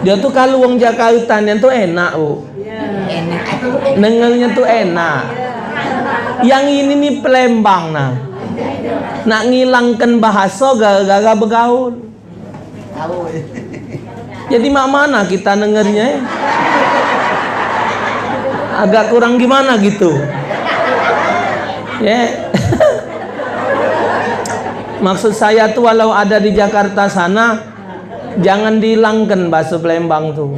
Dia tuh kalau wong Jakarta tuh enak, Bu. Dengernya tuh enak. Yang ini nih Palembang nah. Nak ngilangkan bahasa gara-gara bergaul. Jadi mak mana kita dengernya? Agak kurang gimana gitu. Ya. Maksud saya tuh walau ada di Jakarta sana, jangan dihilangkan bahasa Palembang tuh.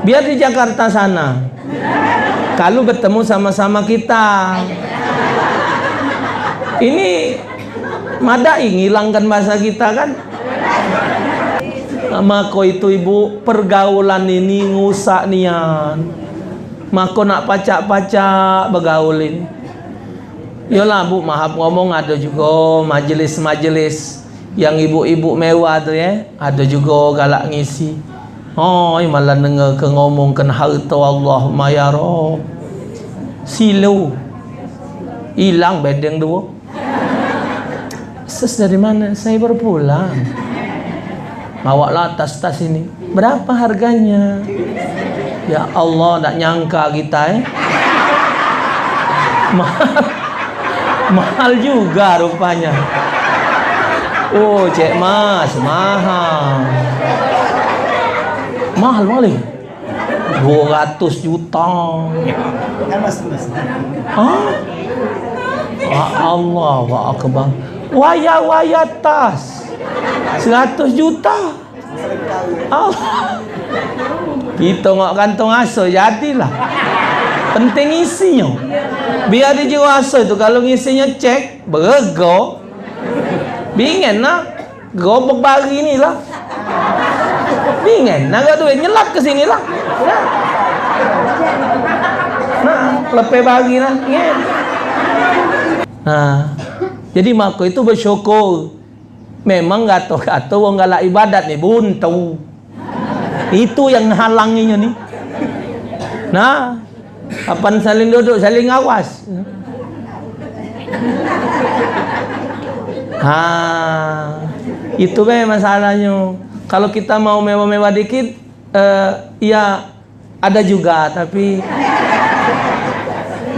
Biar di Jakarta sana. Kalau bertemu sama-sama kita. Ini madai ngilangkan bahasa kita kan. Mako itu ibu pergaulan ini ngusak nian. Mako nak pacak-pacak bergaulin. Yolah Bu, maaf ngomong, ada juga majelis-majelis yang ibu-ibu mewah tuh ya, ada juga galak ngisi. Oh, malah denger ke ngomongkan harta Allahumma ya Rabb. Silau. Hilang bedeng dua. Sus dari mana? Saya baru pulang. Bawalah tas-tas ini. Berapa harganya? Ya Allah, tak nyangka kita mahal juga rupanya. Oh, Cek Mas, mahal. Mahal paling 200 juta. Hah? Allah wa akbar. Waya tas 100 juta. Allah. Kita ngok kantong aso jadilah. Penting isinya. Biar dijual aso itu kalau ngisinya cek berego. Bingen nak gobok bagi ini lah. Bingen naga duit nyelap ke sini lah. Nah, lepe bagi lah. Nah, jadi mako itu bersyukur. Memang gato-gato wong galak ibadat nih buntu. Itu yang halanginya nih. Nah, kapan saling duduk, saling awas. Itu masalahnya. Kalau kita mau mewah-mewah dikit, ya ada juga, tapi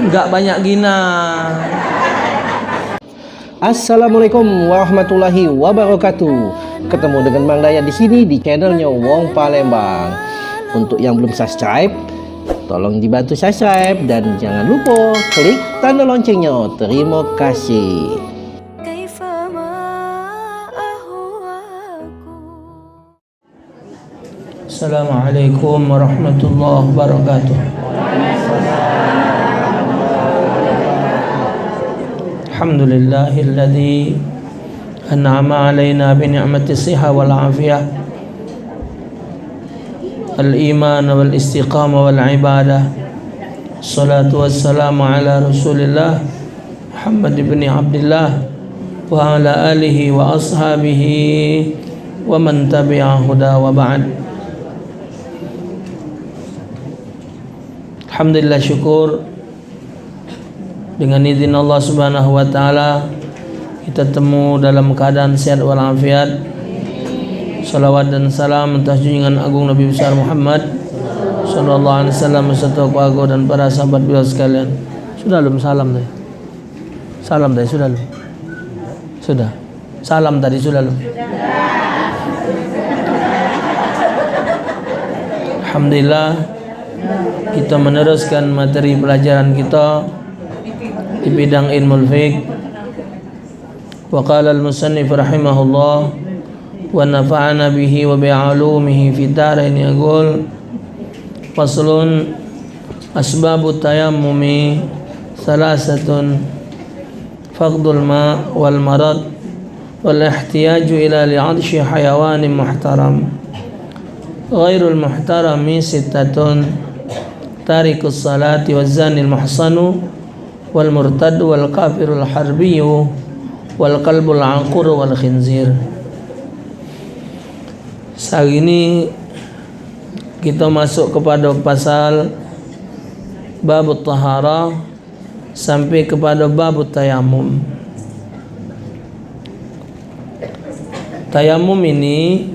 nggak banyak gina. Assalamualaikum warahmatullahi wabarakatuh. Ketemu dengan Mang Dayat di sini di channelnya Wong Palembang. Untuk yang belum subscribe, tolong dibantu subscribe dan jangan lupa klik tanda loncengnya. Terima kasih. Assalamualaikum warahmatullahi wabarakatuh. Alhamdulillahilladzi an'ama alaina bi ni'mati siha wal afiyah al iman wal istiqamah wal ibadah. Salatu wassalamu ala Rasulillah Muhammad ibn Abdullah wa ala alihi wa ashabihi wa man tabi'a huda wa ba'd. Alhamdulillah, syukur dengan izin Allah Subhanahu wa taala kita temu dalam keadaan sehat walafiat. Salawat dan salam atas junjungan agung Nabi besar Muhammad sallallahu alaihi wasallam beserta keluarga dan para sahabat beliau sekalian. Sudah belum salam tadi? Salam tadi sudah belum? Sudah. Salam tadi sudah belum? Alhamdulillah, kita meneruskan materi pelajaran kita di bidang ilmu fiqh. Wa qala al-musannif rahimahullah wa nafa'ana bihi wa bi'alumihi fi darain, yaqul faslun asbabut tayammumi salasatun faqdul ma wal marad wal ihtiyaju ila li'adshi hayawanin muhtaram ghairul muhtarami sittatun tarikus salati waz zanil muhsanu wal murtad wal kafirul harbiyu wal qalbul aqur wal khinzir. Saat ini kita masuk kepada pasal babut taharah sampai kepada babut tayamum. Tayamum ini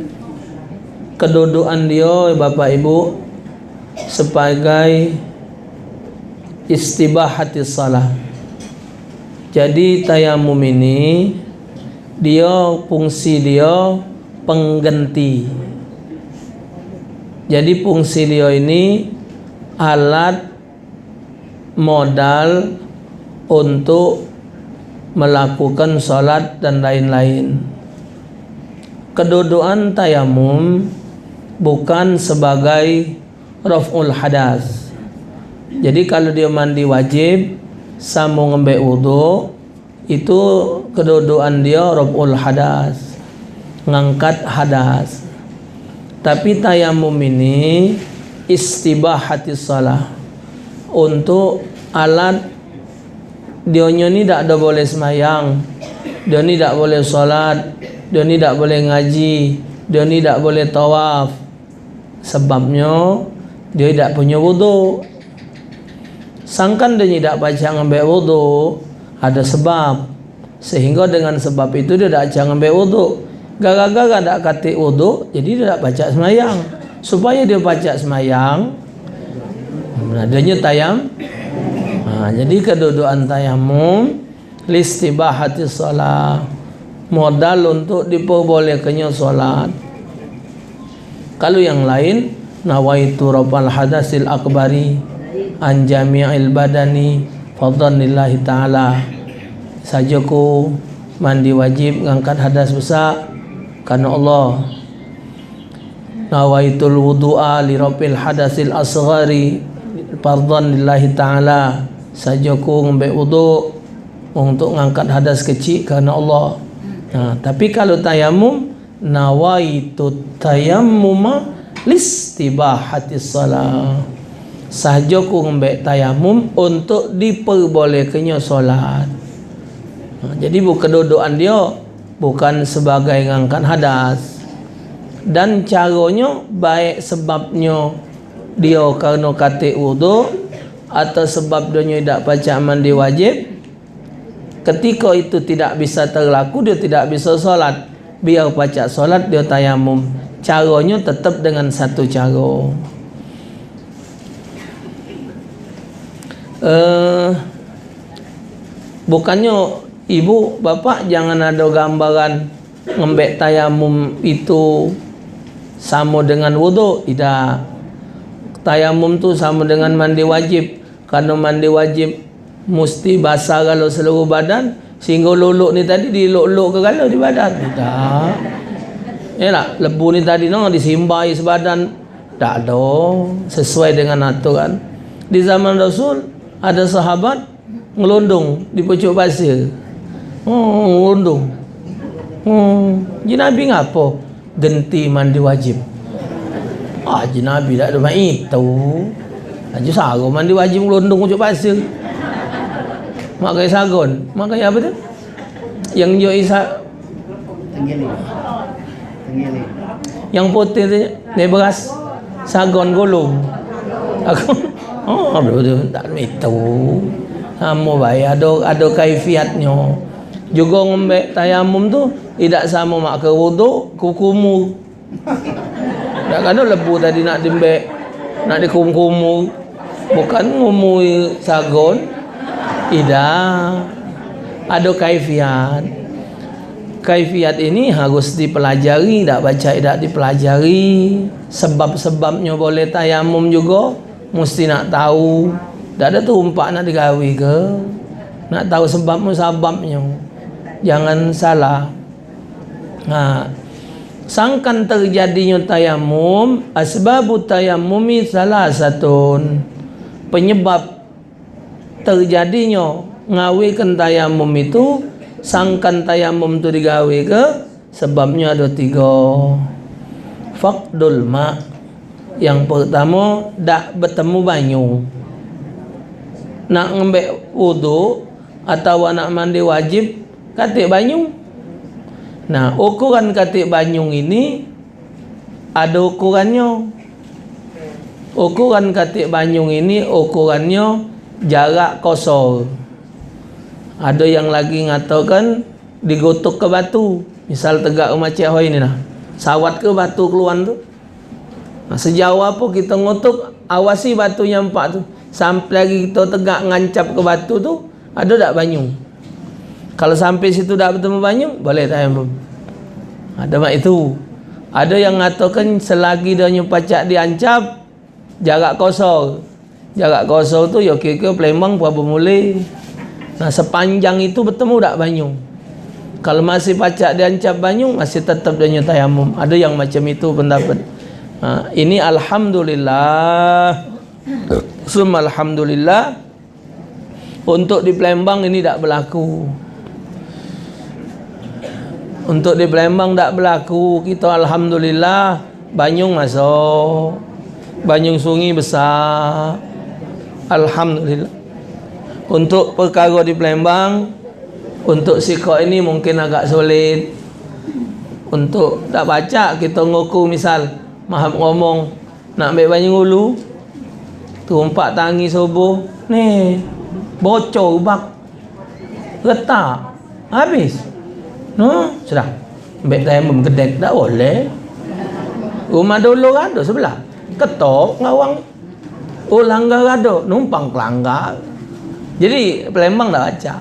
kedudukan dia Bapak Ibu sebagai istibahatis salah. Jadi tayamum ini dia fungsi dia pengganti. Jadi fungsi dia ini alat modal untuk melakukan salat dan lain-lain. Kedudukan tayamum bukan sebagai raf'ul hadas. Jadi kalau dia mandi wajib sambung ngambil wudu, itu kedudukan dia raf'ul hadas, ngangkat hadas. Tapi tayamum ini istibahatis salah, untuk alat dia ni tak ada boleh semayang, dia ni tak boleh solat, dia ni tak boleh ngaji, dia ni tak boleh tawaf. Sebabnya dia tak punya wudu. Sangkan dia tak baca ngambil wudu, ada sebab. Sehingga dengan sebab itu dia tak baca ngambil wudu. Gara-gara tak katik wudu, jadi dia tak baca semayang. Supaya dia baca semayang, adanya tayam. Jadi kedudukan tayamum listibahatis salat, modal untuk diperbolehkannya solat. Kalau yang lain, nawaitu raf'al hadasil akbari an jami'il badani fadhlillahi ta'ala, sajaku mandi wajib ngangkat hadas besar karena Allah. Nawaitul wudu'a li raf'il hadasil asghari fadhlillahi ta'ala, sajaku ngambil wudu untuk ngangkat hadas kecil karena Allah. Tapi kalau tayamum, nawaitu tayammuma listibahatis salah, sahajaku ngambil tayamum untuk diperbolehkannya solat. Jadi kedudukan dia bukan sebagai ngangkat hadas, dan caranya baik sebabnya dia kerana katik wudu atau sebab dia tidak baca mandi wajib. Ketika itu tidak bisa terlaku, dia tidak bisa solat, biar baca solat dia tayamum. Caranya tetap dengan satu cara. Bukannya ibu bapak jangan ada gambaran ngembek tayamum itu sama dengan wudu. Tidak. Tayamum tu sama dengan mandi wajib. Karena mandi wajib mesti basah kalau seluruh badan, sehingga luluk ni tadi diluk-luk ke kalau di badan. Tidak. Yalah, lebu ni tadi disimbai sebadan. Tak ada, sesuai dengan aturan. Di zaman Rasul ada sahabat ngelundung di pucuk pasir. Ngelundung. Ji Nabi ngapa? Genti mandi wajib. Ji Nabi tak ada main itu. Aja sarung mandi wajib ngelundung pucuk pasir. Mak kaya sagon. Mak kaya apa tu? Yang dia tenggiling. Yang putih tu dia beras sagon gulung. Aku betul tak itu. Sama baik ada kaifiatnya. Juga ngembek tayamum tu tidak sama mak ke wudu, kukumu. Tak kena lebu tadi nak dimbek, nak dikum-kumu. Bukan ngumui sagon. Tidak. Ada kaifiat. Kaifiat ini harus dipelajari, tak baca tidak dipelajari. Sebab-sebabnya boleh tayamum juga mesti nak tahu. Tak ada tumpak nak digawi ke. Nak tahu sebab-sebabnya. Jangan salah. Sangkan terjadinya tayamum, asbabut tayamumi salah satun. Penyebab terjadinya ngawikan tayamum itu, sangkan tayamum itu digawe ke, sebabnya ada 3. Faqdul ma'. Yang pertama, tak bertemu banyu. Nak ngambil wudu atau nak mandi wajib, katik banyu. Nah, ukuran katik banyu ini ada ukurannya. Ukuran katik banyu ini ukurannya jarak kosor. Ada yang lagi ngatakan digotok ke batu. Misal tegak macam hoi ni lah. Sawat ke batu keluar tu. Sejauh apa kita ngutuk, awasi batu nyampak tu. Sampai lagi kita tegak ngancap ke batu tu, ada tak banyu? Kalau sampai situ tak bertemu banyu, boleh tayamum. Ada mak itu. Ada yang mengatakan selagi dia pacak diancap, jarak kosong. Jarak kosong tu ya kira-kira Palembang berapa mulai. Nah, sepanjang itu bertemu tak banyu. Kalau masih pacak diancap banyu, masih tetap dia tayamum. Ada yang macam itu pendapat. Ini alhamdulillah. Summa alhamdulillah. Untuk di Palembang ini tak berlaku. Untuk di Palembang tak berlaku. Kita alhamdulillah Banyung masuk, Banyung sungai besar, alhamdulillah. Untuk perkara di Palembang, untuk sikap ini mungkin agak sulit. Untuk tak baca kita ngukur, misal mahab ngomong nak ambil Banyung Ulu, tumpak tangi subuh ni bocor ubak retak habis. No, sudah. Ambil tayamum gedek tak boleh. Rumah dulu ada sebelah. Ketok ngawang. Oh, langgar ada, numpang kelanggar. Jadi Palembang dah baca.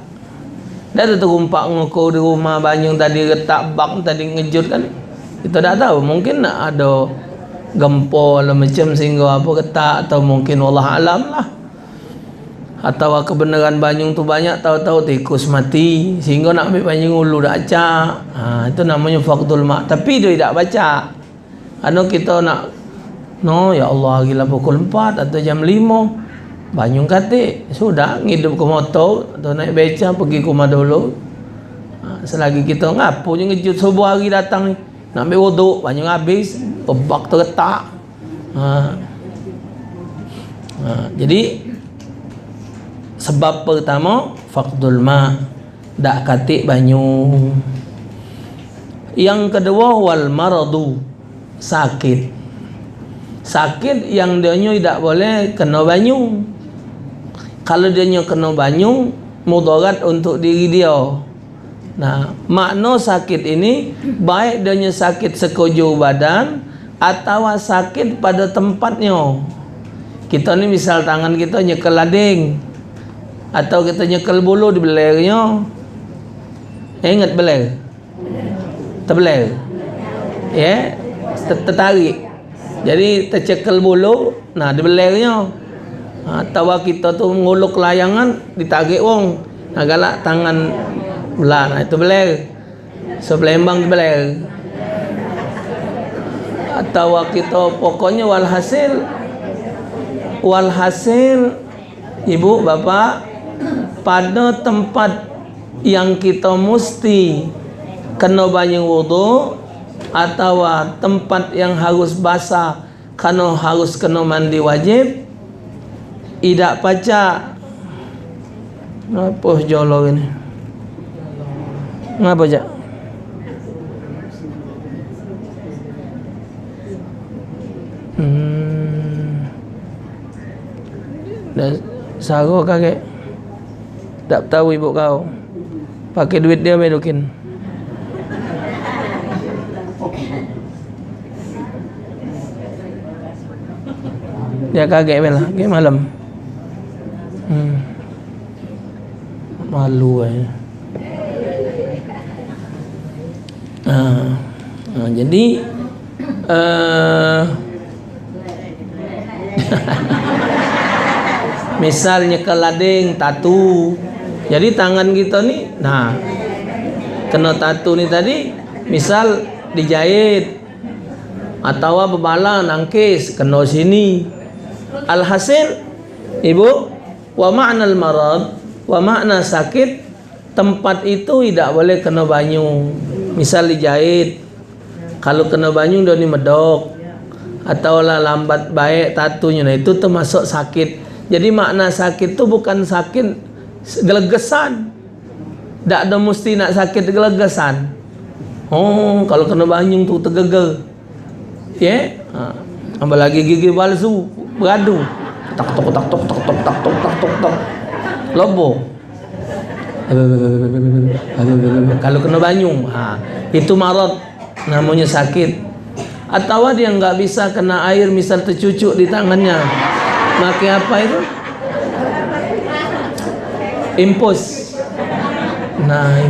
Dah tu terumpak ngukur di rumah Banyung tadi retak bak tadi ngejut kan. Kita tak tahu, mungkin nak ada gempol macam sehingga apa ketak, atau mungkin wallah alam lah. Atau kebenaran Banyung tu banyak, tahu-tahu tikus mati sehingga nak ambil Banyung Ulu dak acak. Itu namanya faqdul ma'. Tapi dia tak baca. Kita nak ya Allah gila pukul 4 atau jam 5 Banyung katik sudah ngidup ke motor atau naik beca pergi ke rumah dulu. Selagi kita ngapu je ngejut subuh hari datang ni nak ambil wuduk, Banyung habis, pebak terletak. Jadi sebab pertama faqdul ma', dak katik banyu. Yang kedua wal maradu, sakit. Sakit yang dia tidak boleh kena banyu. Kalau dia kena banyu, mudarat untuk diri dia. Nah, makna sakit ini baik dia sakit sekujur badan atau sakit pada tempatnya. Kita ni misal tangan kita nyekel lading, atau kita nyekel bulu di belernya. Ingat beler? Terbeler. Ya, tertarik. Jadi tercekel bulu, nah di belernya. Atau kita tu nguluk layangan, ditarik wong. Nah galak tangan belah, nah itu beler. So Palembang beler. Atau kita pokoknya walhasil ibu bapak, pada tempat yang kita mesti kena banyu wudu, atau tempat yang harus basah karena harus kena mandi wajib, tidak pacak. Apa jolor ini? Ngapa jak? Dah sago kakek. Tak tahu ibu kau. Pakai duit dia bedokin. Dia kaget belah, kayak malam. Malu jadi misalnya ke lading tatu, jadi tangan kita ni, nah kena tatu ni tadi, misal dijahit atau bebala nangkis kena sini. Alhasil ibu, wa ma'nal marad, wa makna sakit, tempat itu tidak boleh kena banyu. Misal dijahit, kalau kena banyu dia ni medok, atau lah lambat baik tatunya, nah itu termasuk sakit. Jadi makna sakit tu bukan sakit gelegesan, tak ada mesti nak sakit gelegesan. Oh, kalau kena banyu tu tergeger, ya, apalagi gigi palsu beradu, tak tok tak tok tak tok tak tok tak tok tak lobo. Kalau kena banyu, itu marad, namanya sakit. Atau dia nggak bisa kena air, misal tercucuk di tangannya, pakai apa itu? Impus. Nah,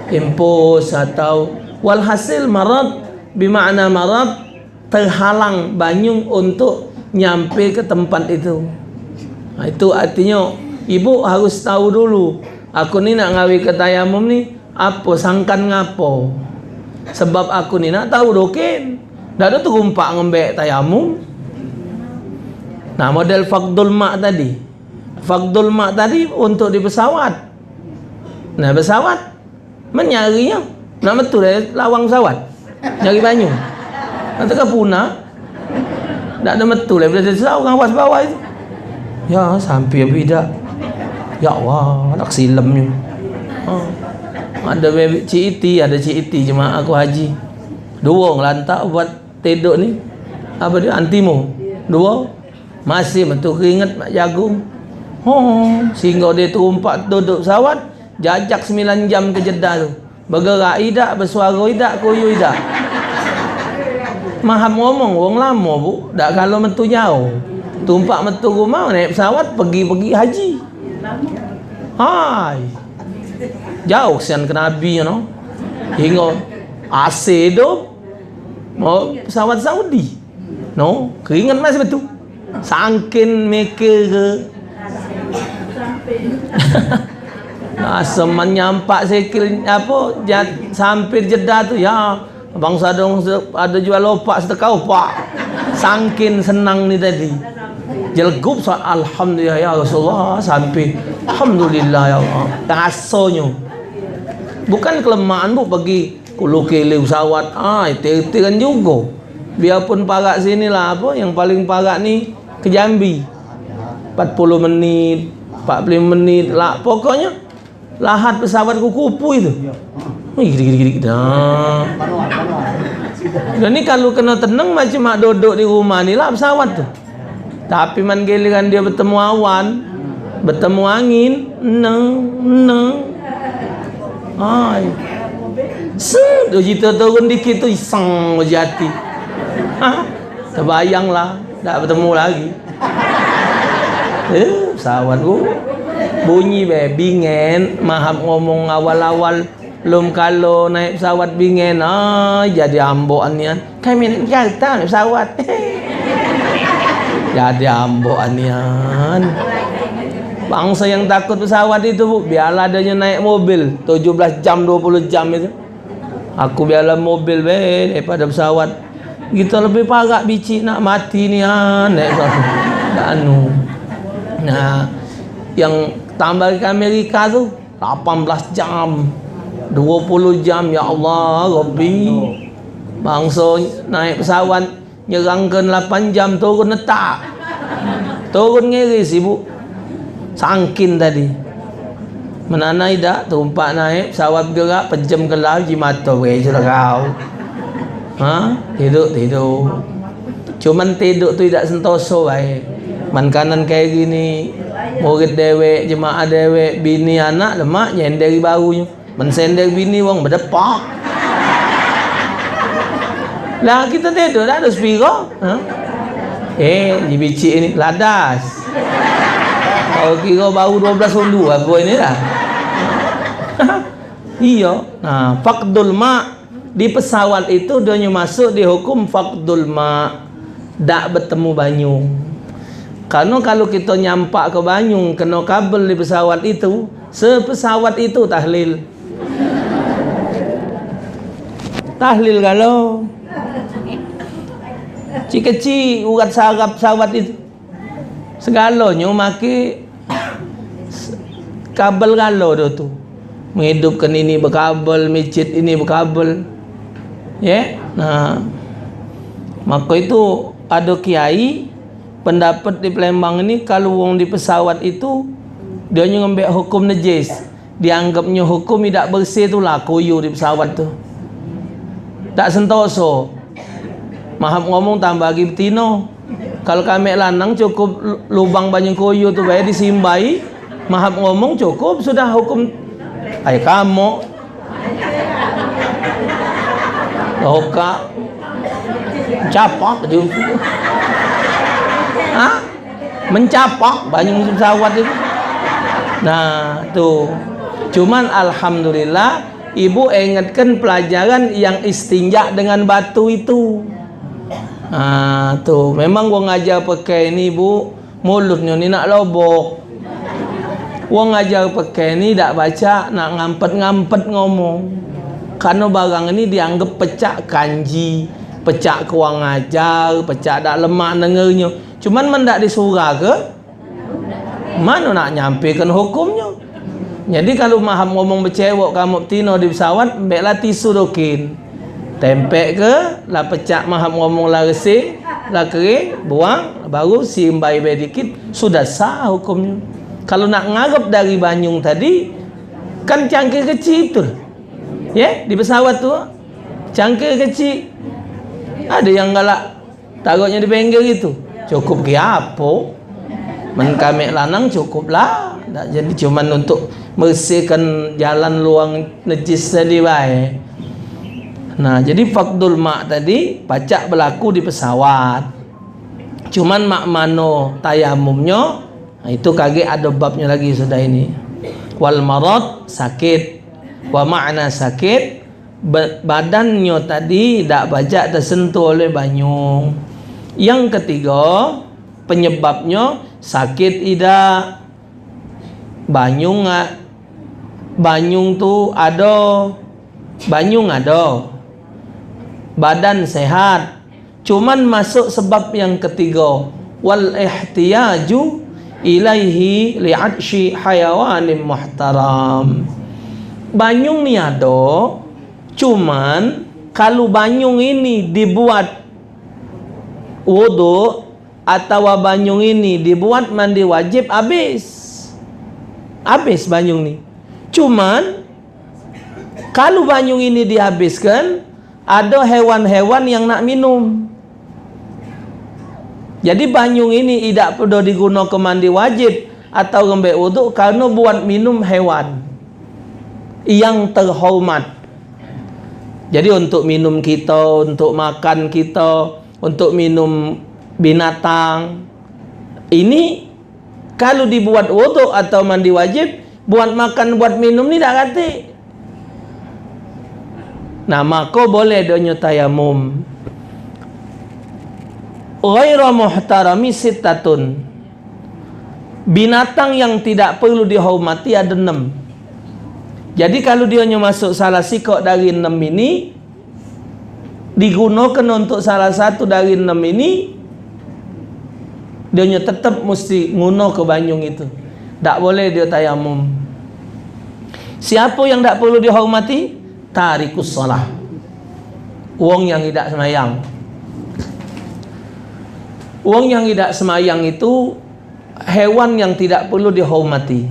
impus atau walhasil marad bermakna marad terhalang banyu untuk nyampe ke tempat itu. Nah, itu artinya ibu harus tahu dulu, aku ni nak ngawi ke tayamum ni apa sangkan ngapo. Sebab aku ni nak tahu doken. Dah ada terumpak ngembek tayamum. Nah, model faqdul ma' tadi. Faqdul ma' tadi untuk di pesawat. Nah, pesawat menyarinya. Nak betul lawang pesawat. Nyari banyu. Nanti ke punah. Tak ada betul bila dia tahu ngawas bawah itu. Ya, sampai bida. Ya Allah, nak silamnya. Ada CIT, ada CIT jemaah aku haji. Dua ngelantak buat tidur ni. Apa dia? Antimo. Dua. Masih betul keringat mak jagung. Sehingga dia terumpak duduk pesawat, jajak 9 jam ke Jeddah tu. Bergerak idak, bersuara idak, koyo idak. Maham ngomong wong lama bu, dak kalau metu jauh. Tumpak metu rumah naik pesawat pergi haji. Hai. Jauh sian ke Nabi, you know. Hingga AC tu mau pesawat Saudi. No, keringat masih betul. Sangkin mikir ke. Asa menyampak sikil apa sampai Jeddah tu ya. Bangsa ada jual lopak setekau pak. Sangkin senang ni tadi. Jelgup alhamdulillah ya Rasulullah sampai alhamdulillah ya Allah. Rasanya bukan kelemahan bu bagi kulu kele pesawat. Itu kan juga. Biarpun parak sini lah apa yang paling parak ni ke Jambi. 40 menit, 45 menit lah pokoknya lahat pesawat kupu itu. Gini. Nah. Dan ni kalau kena tenang macam mak duduk di rumah ni lah pesawat tu. Tapi man giliran dia bertemu awan, bertemu angin, Ai. Sudah kita turun dikit tu iseng jati. Terbayanglah tak bertemu lagi. Pesawat tu bunyi bingen, mahap ngomong awal-awal belum kalau naik pesawat bingen, jadi ambokan nian. Kami naik Jakarta naik pesawat. Jadi ambokan nian. Bangsa yang takut pesawat itu bu, biarlah adanya naik mobil 17 jam 20 jam itu. Aku biarlah mobil daripada pesawat. Kita lebih parak bicik nak mati nian naik pesawat. Anu. Nah, yang tambah ke Amerika tu 18 jam 20 jam ya Allah Rabbi. Bangsa naik pesawat nyerangkan 8 jam turun letak. Turun ngiris ibu. Sangkin tadi. Menanai dak terumpak naik pesawat bergerak pejam ke laut ji mata sudah kau. Tidur. Cuman tidur tu tidak sentoso baik. Man kanan kayak gini. Murid dewek, jemaah dewek, bini anak lemak nyender barunya. Mensender bini wong berdepak. Lah kita tidur tak ada spiro. Di bicik ini ladas. Kau kira baru 12 undu aku ini lah. Iya. Nah, faqdul ma di pesawat itu dia masuk di hukum faqdul ma. Tak bertemu banyu. Karena kalau kita nyampak ke banyu kena kabel di pesawat itu, sepesawat itu tahlil. Tahlil kalau kecil urat sarap pesawat itu. Segalanya maki kabel galau dah tu. Menghidupkan ini berkabel, masjid ini berkabel. Ya. Nah. Maka itu ada kiai pendapat di Palembang ini kalau wong di pesawat itu dia ngambil hukum najis. Dianggapnya hukum tidak bersih itulah koyo di pesawat tu. Tak sentoso. Mahap ngomong tambah lagi betino. Kalau kami lanang cukup lubang banyak koyo tu bayar disimbai. Mahap ngomong cukup sudah hukum. Ay kamu. Loka. mencapak je. Mencapak banyak pesawat itu. Nah, tuh. Cuman alhamdulillah ibu ingatkan pelajaran yang istinja dengan batu itu. Tuh, memang gua ngajar pakai ini, Bu. Mulutnya ni nak lobok. Gua ngajar pakai ini tak baca, nak ngampet-ngampet ngomong. Karena barang ini dianggap pecah kanji, pecah kurang ajar, pecah tak lemak dengernya. Cuman mendak disurah ke? Mana nak nyampaikan hukumnya? Jadi kalau maham ngomong bercewok kamu tino di pesawat, ambillah tisu dokin. Tempek ke, lah pecah maham ngomong lah resing, lah kering, buang, baru simbai dikit, sudah sah hukumnya. Kalau nak ngarep dari Banyung tadi, kan cangkir kecil itu. Ya, di pesawat tu cangkir kecil. Ada yang galak taruhnya di pinggir itu. Cukup ke apa? Men kami lanang cukuplah. Tak jadi cuman untuk bersihkan jalan luang najis tadi baik. Nah, jadi faqdul mak tadi pacak berlaku di pesawat. Cuman mak mano tayamumnya, itu kage ada babnya lagi sudah ini. Wal marad sakit. Wa ma'na sakit, badannya tadi tak bajak tersentuh oleh banyung. Yang ketiga, penyebabnya sakit ida. Banyung tu ada, banyung ada, badan sehat, cuman masuk sebab yang ketiga, wal ihtiyaju ilaihi li'atshi hayawanin muhtaram. Banyung ni ada, cuman kalau banyung ini dibuat wudu atau banyung ini dibuat mandi wajib, habis banyung ni. Cuman kalau banyung ini dihabiskan, ada hewan-hewan yang nak minum. Jadi banyung ini tidak perlu digunakan mandi wajib atau ngembek wudu karena buat minum hewan yang terhormat. Jadi untuk minum kita, untuk makan kita, untuk minum binatang, ini kalau dibuat wudu atau mandi wajib, buat makan, buat minum ni tak kata. Nah, maka boleh donya tayamum. Ghairu muhtarami sittatun. Binatang yang tidak perlu dihormati ada 6. Jadi kalau dia masuk salah sikok dari 6 ini, digunakan untuk salah satu dari 6 ini, dia tetap mesti guna ke banyung itu. Tak boleh dia tayamum. Siapa yang tak perlu dihormati? Tarikus salah. Wong yang tidak semayang. Wong yang tidak semayang itu hewan yang tidak perlu dihormati.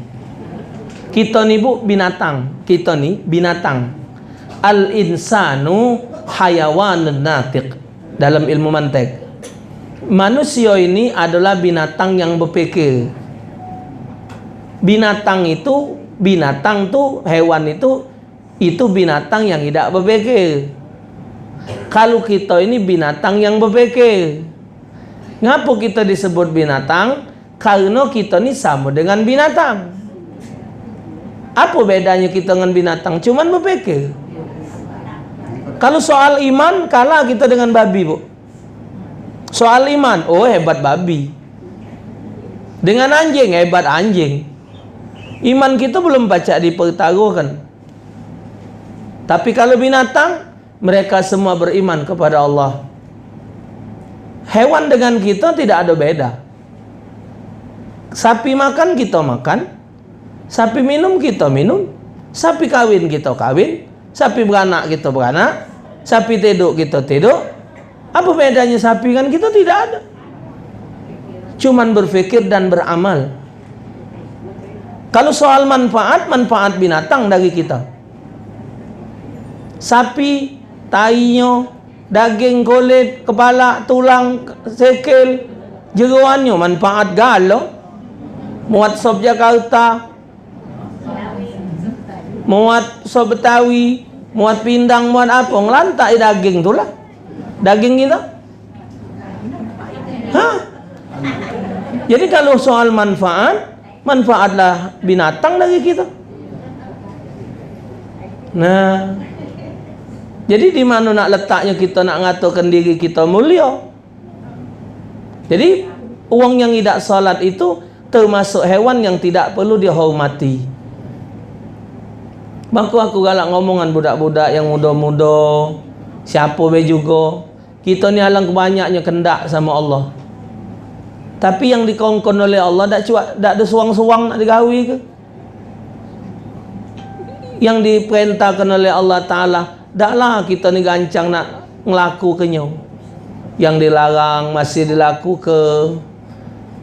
Kita ni bu binatang. Kita ni binatang. Al-insanu hayawanun natiq dalam ilmu mantek. Manusia ini adalah binatang yang berpikir. Binatang tu hewan itu binatang yang tidak berpikir. Kalau kita ini binatang yang berpikir. Ngapa kita disebut binatang? Karena kita ni sama dengan binatang. Apa bedanya kita dengan binatang? Cuman berpikir. Kalau soal iman, kalah kita dengan babi, bu. Soal iman, oh hebat babi. Dengan anjing, hebat anjing. Iman kita belum baca dipertaruhkan. Tapi kalau binatang, mereka semua beriman kepada Allah. Hewan dengan kita tidak ada beda. Sapi makan, kita makan. Sapi minum, kita minum. Sapi kawin, kita kawin. Sapi beranak, kita beranak. Sapi tidur, kita tidur. Apa bedanya sapi kan? Kita tidak ada. Cuman berfikir dan beramal. Kalau soal manfaat binatang dari kita. Sapi, tainya, daging, kulit, kepala, tulang, sikil, jeruannya manfaat galau. Muat sop Jakarta, muat sop Betawi, muat pindang, muat apa, ngelantak daging itulah. Daging kita Jadi kalau soal manfaat, manfaatlah binatang dari kita. Nah, jadi di mana nak letaknya kita nak ngaturkan diri kita mulia? Jadi orang yang tidak salat itu termasuk hewan yang tidak perlu dihormati. Maka aku galak ngomongan budak-budak yang muda-muda, siapa be juga, kita ni alang banyaknya kendak sama Allah. Tapi yang dikongkon oleh Allah tak ada suang-suang nak digawi ke? Yang diperintahkan oleh Allah Ta'ala, taklah kita ni gancang nak ngelaku ke nyo. Yang dilarang masih dilaku ke.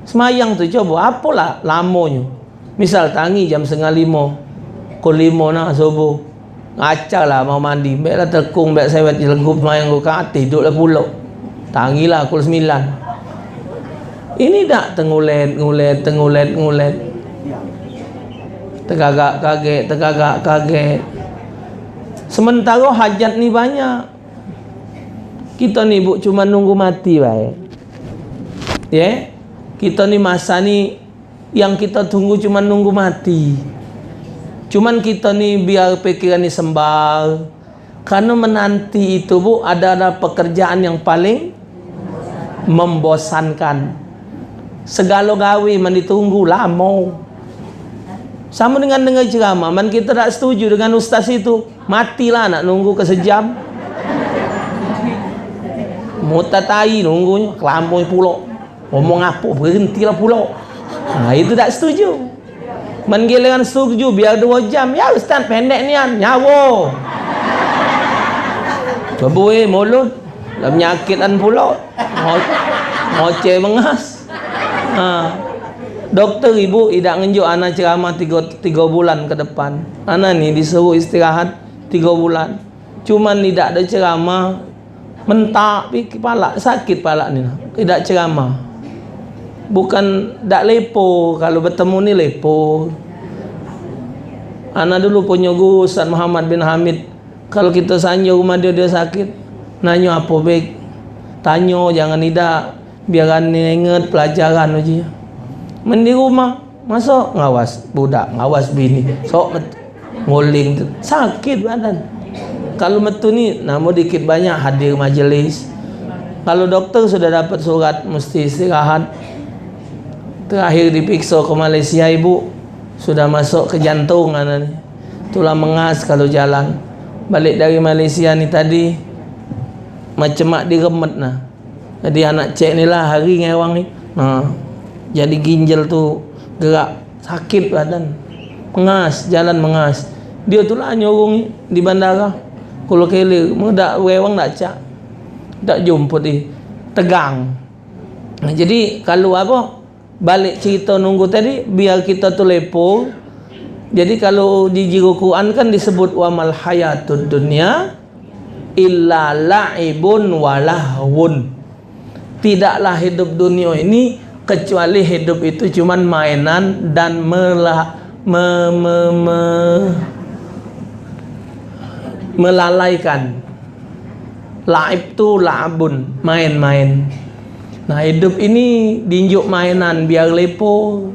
Semayang tu coba, apalah lamanya. Misal tangi jam 4:30, pukul 5 nak subuh. Ngacak lah mau mandi, baiklah tekung, baik sewet jelenggup semayang rakaat, tidurlah pulak. Tangilah pukul 9. Ini tak tengulet. Tegagak kaget. Sementara hajat ni banyak. Kita ni bu cuma nunggu mati baik. Ya, kita ni masa ni yang kita tunggu cuma nunggu mati. Cuman kita ni biar pikiran ni sembal. Karena menanti itu bu ada pekerjaan yang paling membosankan. Segala gawe man ditunggu lama. Sama dengan dengar ceramah, man kita tak setuju dengan ustaz itu, matilah nak nunggu ke sejam. Mutatai nunggunya, kelampau pula. Ngomong apa, berhentilah pula. Nah, itu tak setuju. Man giliran setuju, biar 2 jam. Ya ustaz, pendek nian, nyawa. Coba mulut, lah penyakitan pula. Ngoceh mengas. Doktor ibu tidak ngenjuk anak ceramah 3 bulan ke depan. Anak ni disuruh istirahat 3 bulan. Cuman tidak ada ceramah, mentak kepala, sakit kepala ni. Tidak ceramah. Bukan tak lepo, kalau bertemu ni lepo. Anak dulu punya guru Ustaz Muhammad bin Hamid. Kalau kita sanjung rumah dia sakit, nanya apa baik. Tanya jangan tidak, biar ni ingat pelajaran aja. Mandi rumah, masuk ngawas budak, ngawas bini, sok nguling sakit badan. Kalau metu ni, namun dikit banyak hadir majelis. Kalau dokter sudah dapat surat mesti istirahat. Terakhir diperiksa ke Malaysia ibu, sudah masuk ke jantung anak ni. Tulang mengas kalau jalan. Balik dari Malaysia ni tadi, macam mak diremet nah. Jadi anak cek ni lah hari ngewang ni. Jadi ginjal tu gerak, sakit badan, mengas, jalan mengas. Dia tu lah nyorong di bandara. Kalau kele, muda wewang tak cak, tak jumpa dia, tegang. Jadi kalau apa, balik cerita nunggu tadi, biar kita tu lepo. Jadi kalau di jiru Quran kan disebut wa mal hayatud dunya illa la'ibun walahwun. Tidaklah hidup dunia ini kecuali hidup itu cuman mainan dan melalaikan. Laib tu la'abun, main-main. Nah, hidup ini dinjuk mainan biar lepo.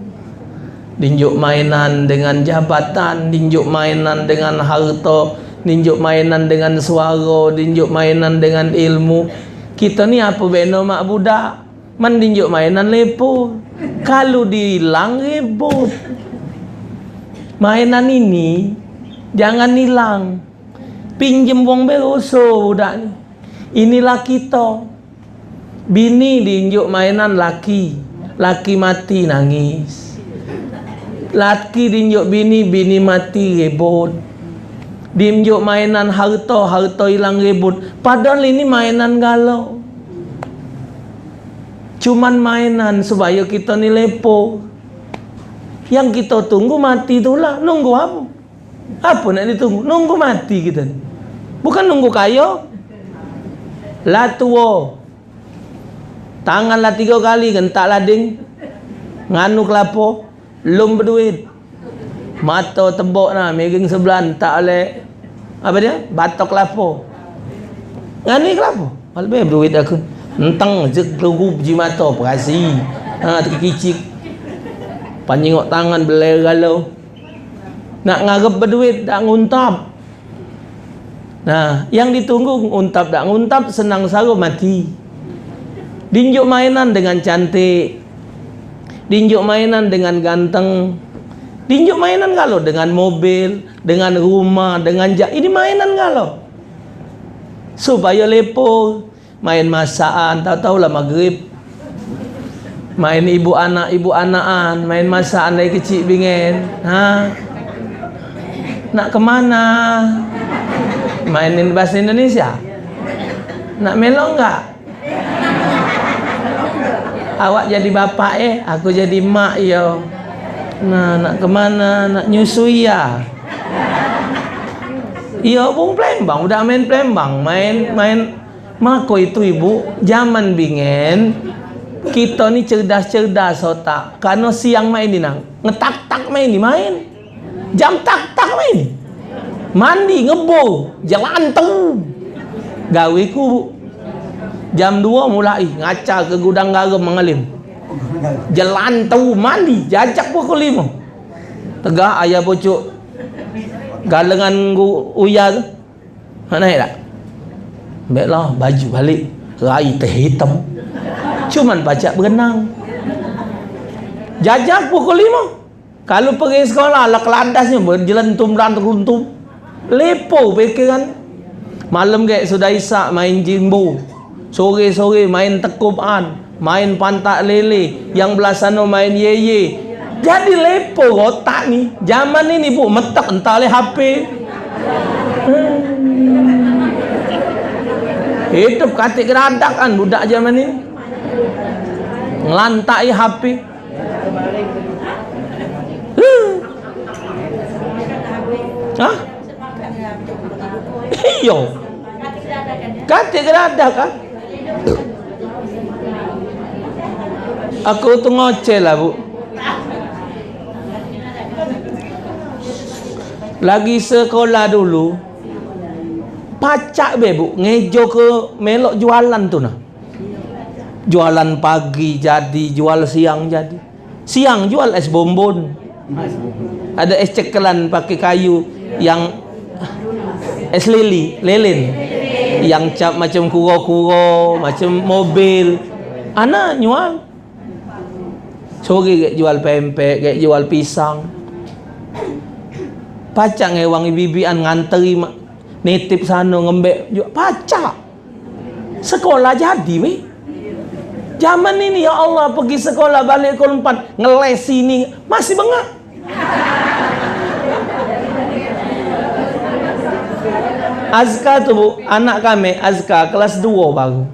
Dinjuk mainan dengan jabatan, dinjuk mainan dengan harta, dinjuk mainan dengan suara, dinjuk mainan dengan ilmu. Kita ni apa beno mak budak? Man dinjuk mainan lepo. Kalau dihilang ribut. Mainan ini jangan hilang. Pinjem wong beroso budak ni. Inilah kita. Bini dinjuk mainan laki. Laki mati nangis. Laki dinjuk bini, bini mati ribut. Dinjuk mainan harta, harta hilang ribut. Padahal ini mainan galau. Cuman mainan supaya kita ni lepo. Yang kita tunggu mati itulah. Nunggu apa? Apa nak ditunggu? Nunggu mati kita. Bukan nunggu kaya. Lah tua. Tanganlah 3 kali gentak lading. Nganu kelapa. Lum berduit. Mata tebok nah, miring sebelah tak oleh apa dia? Batok kelapa. Ngani kelapa. Lebih berduit aku. Entang je kelugup ji mata perasi. Terkicik. Panyengok tangan belegalau. Nak ngarep berduit tak nguntap. Nah, yang ditunggu nguntap tak nguntap, senang saru mati. Dinjuk mainan dengan cantik. Dinjuk mainan dengan ganteng. Dinjuk mainan kalau dengan mobil, dengan rumah, dengan ini mainan kalau. Supaya lepo, main masakan, tahu-tahu lah maghrib. Main ibu anakan, main masakan dari kecil bingen. Nak kemana? Mainin bahasa Indonesia? Nak melok enggak? Awak jadi bapak aku jadi mak yo. Nah, nak kemana? Nak nyusui ya? Iya, bung Plembang, udah main Plembang, main mako itu ibu, zaman bingen, kita nih cerdas-cerdas otak, karena siang main ini nang, ngetak-tak main ini main, jam tak-tak main, mandi ngebo, jalan tuh, gaweku jam 2 mulai ngaca ke gudang garam mengalim. Jalan tahu mandi jajak pukul 5 tegak ayah pucuk galengan uya tu mana tak baiklah baju balik rai teh hitam cuman pacak berenang jajak pukul 5 kalau pergi sekolah lah kelandasnya berjelentum dan teruntum lepo pikiran malam kayak sudah isak main jimbo sore-sore main tekuban main pantak lele, yang belah sana main yeye. Jadi lepo otak nih. Zaman ini bu metek entah oleh HP. Hidup katik geradak kan budak zaman ini. Ngelantai HP. Hah? Iyo. Katik geradak kan? Aku tuh ngoceh lah bu. Lagi sekolah dulu, pacak be bu, ngejo ke melok jualan tuh nah. Jualan pagi jadi, jual siang jadi. Siang jual es bonbon. Ada es cekelan pakai kayu yang es lilin, yang cap macam kuro-kuro, macam mobil. Anak nyual. Sore kayak jual pempek, kayak jual pisang. Pacak ngewang bibian nganteri nitip sana ngembek juga pacak. Sekolah jadi weh. Zaman ini ya Allah pergi sekolah balik ke 4 ngeles sini masih bengak. Azka tuh bu, anak kami Azka kelas 2 baru.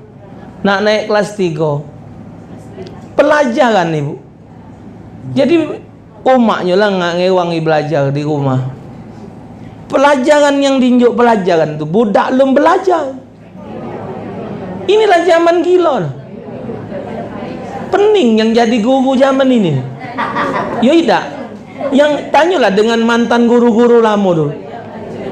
Nak naik kelas 3. Pelajaran nih bu. Jadi umaknya lah nggak ngewangi belajar di rumah. Pelajaran yang dinjuk pelajaran tuh budak belum belajar. Inilah zaman gila. Pening yang jadi guru zaman ini. Ya tidak. Yang tanyalah dengan mantan guru-guru lama dulu.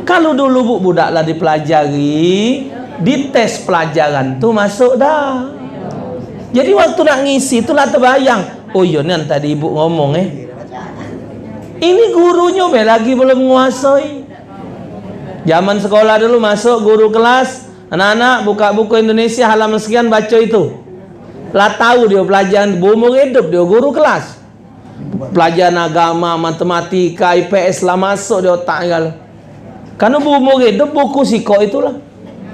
Kalau dulu bu budak lah dipelajari, dites pelajaran tuh masuk dah. Jadi waktu nak ngisi itulah terbayang. Oh iya nih tadi ibu ngomong ini gurunya lagi belum menguasai. Zaman sekolah dulu masuk guru kelas, anak-anak buka buku Indonesia halaman sekian baca itu. Lah tahu dia pelajaran umur hidup dia guru kelas. Pelajaran agama, matematika, IPS lah masuk di otak kalau. Karena umur hidup buku siko itulah.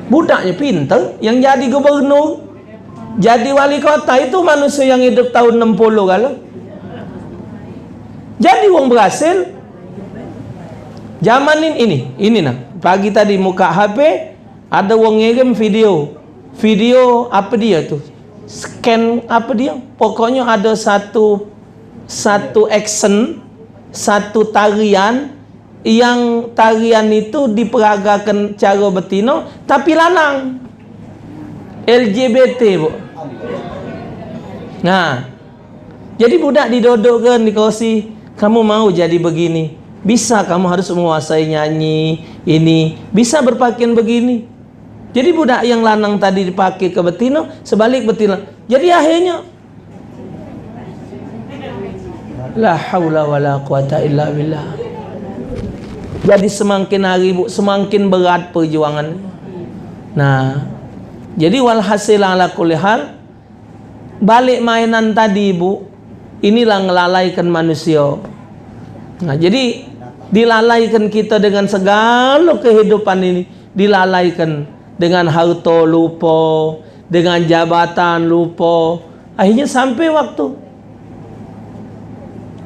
Budaknya pintar yang jadi gubernur. Jadi wali kota itu manusia yang hidup tahun 60 kalau. Jadi wong berhasil. Zaman ini nah. Pagi tadi muka HP ada wong ngirim video apa dia tuh? Scan apa dia? Pokoknya ada satu action, satu tarian yang tarian itu diperagakan cara betina tapi lanang. LGBT bu. Nah, jadi budak didodokkan dikasih, kamu mau jadi begini, bisa, kamu harus menguasai nyanyi ini, bisa berpakaian begini. Jadi budak yang lanang tadi dipakai ke betina, sebalik betina. Jadi akhirnya La haula wala quwata illa billah. Jadi semakin hari bu, semakin berat perjuangan. Nah, jadi walhasil ala kulli hal, balik mainan tadi bu, inilah ngelalaikan manusia. Nah, jadi dilalaikan kita dengan segala kehidupan ini, dilalaikan dengan harta lupa, dengan jabatan lupa, akhirnya sampai waktu.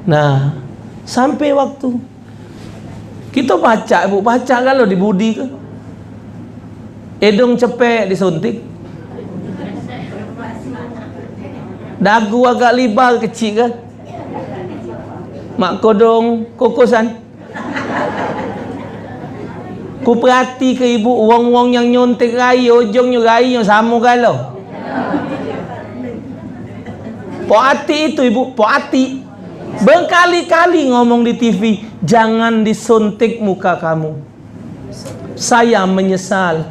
Nah, sampai waktu kita baca bu, baca kalau di budi ke edong cepek disuntik, dagu agak libar kecil ke, mak kodong kokosan. Ku perhati ke ibu, wong-wong yang nyontek rai, ujungnya rai yang sama kalau. Poati itu ibu, poati berkali-kali ngomong di TV, jangan disuntik muka kamu. Saya menyesal.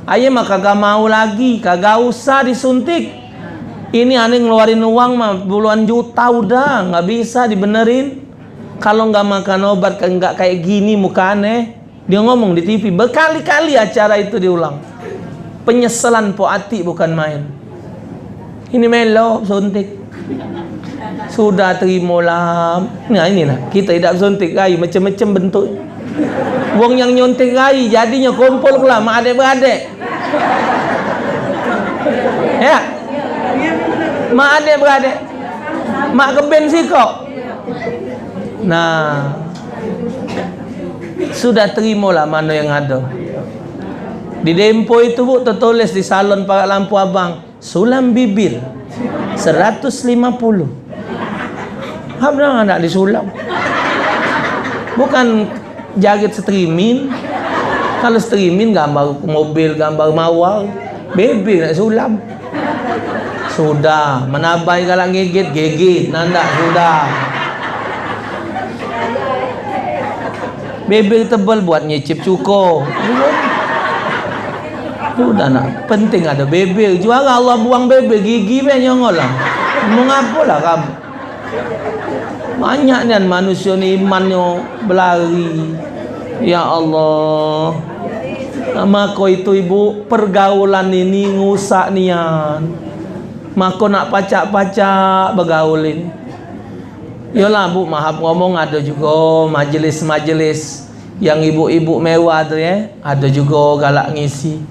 Ayah mah kagak mau lagi, kagak usah disuntik. Ini aneh ngeluarin uang mah puluhan juta udah, nggak bisa dibenerin. Kalau nggak makan obat nggak kayak gini muka aneh. Dia ngomong di TV, berkali-kali acara itu diulang. Penyesalan poati bukan main. Ini melo suntik. Sudah terimalah. Nah inilah, kita tidak suntik rai macam-macam bentuk. Wong yang nyontik rai jadinya kumpul pula mak adik-beradik. Ya. Mak adik-beradik. Mak keben sih kok. Nah, sudah terimalah mana yang ada. Di Dempo itu bu tertulis di salon pakai lampu abang, sulam bibir 150. Habis nak disulam. Bukan jaget streaming. Kalau streaming gambar mobil, gambar mawar, bibir nak sulam. Sudah, menabai kalau gigit, nanda sudah. Bibir tebal buat nyicip cuko. Sudah nak, penting ada bibir. Juara Allah buang bibir, gigi nyongol lah. Mau ngapalah kamu? Banyak kan manusia ni imannya berlari. Ya Allah. Maka itu ibu, pergaulan ini ngusak nian. Maka nak pacak-pacak bergaulin. Yalah bu, maaf ngomong, ada juga majelis-majelis yang ibu-ibu mewah tu ya, ada juga galak ngisi.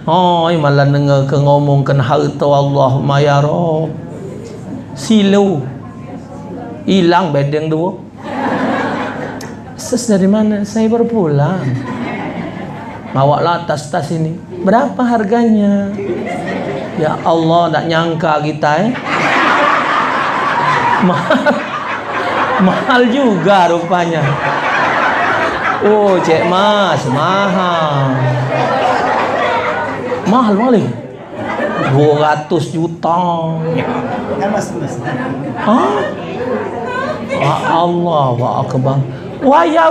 Oh, malah dengar ke ngomongkan harta Allah ya Rabb. Silau. Hilang bedeng dua. Sis dari mana? Saya baru pulang. Bawalah tas-tas ini. Berapa harganya? Ya Allah, tak nyangka kita mahal juga rupanya. Oh, cek mas, mahal. Mahal kali. 200 juta. Hah? Allah wa akbar. Waya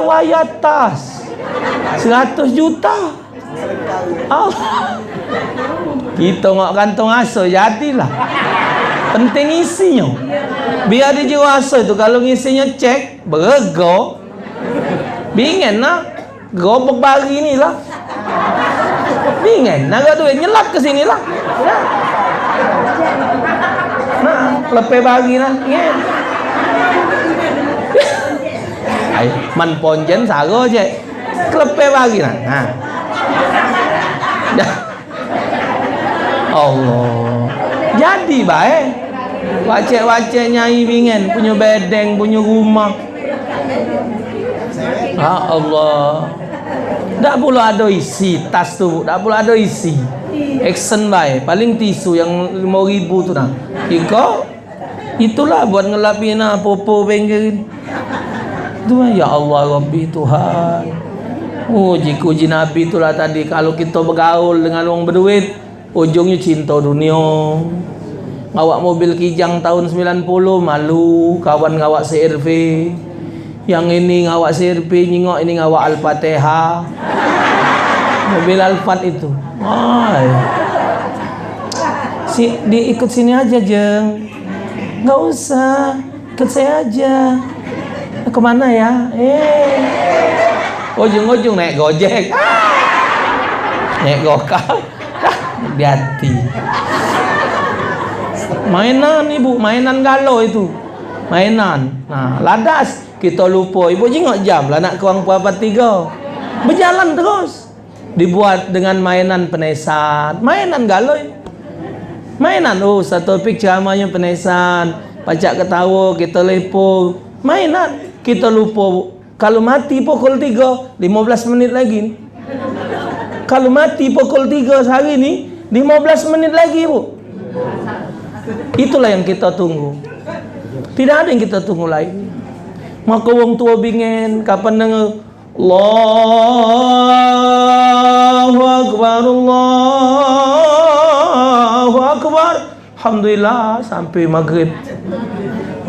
tas 100 juta. Allah. Kita ngok kantong aso jadilah. Penting isinya. Biar dijual aso itu kalau ngisinya cek berego. Bingen nak gobok bagi ni lah. Bingen nak duit nyelap ke sini lah. Nah, lepe bagi lah. Ay, man ponjen sago je. Klepe bagi nah. Nah. Allah. Jadi baik. Wacek-wacek nyai bingen punya bedeng, punya rumah. Ah Allah. Tak pula ada isi tas tu, tak pula ada isi. Action baik, paling tisu yang 5.000 tu nah. Iko itulah buat ngelapin popo bengkel. Tuhan ya Allah Rabbi Tuhan. Oh, uji Nabi itulah tadi, kalau kita bergaul dengan orang berduit, ujungnya cinta dunia. Ngawak mobil Kijang tahun 90 malu, kawan ngawak CRV. Yang ini ngawak CRV, nyingok ini ngawak Al-Fatihah. Mobil Alphard itu. Ay. Diikut sini aja, Jeng. Enggak usah. Ikut saya aja. Kemana ya? Ujung-ujung naik gojek. Naik gokar. Hati-hati. Mainan ibu, mainan galau itu. Mainan. Nah, ladas. Kita lupa. Ibu jengok jam lah nak kurang berapa 3. Berjalan terus. Dibuat dengan mainan penesan. Mainan galau ini. Mainan. Satu topik ceramahnya penesan. Pacak ketawa, kita lepo. Mainan. Kita lupa. Kalau mati pukul 3, 15 menit lagi. Kalau mati pukul 3 sehari ni, 15 menit lagi, Bu. Itulah yang kita tunggu. Tidak ada yang kita tunggu lain. Maka wong tua bingen kapan dengar Allahu Akbar, Allahu Akbar. Alhamdulillah sampai maghrib.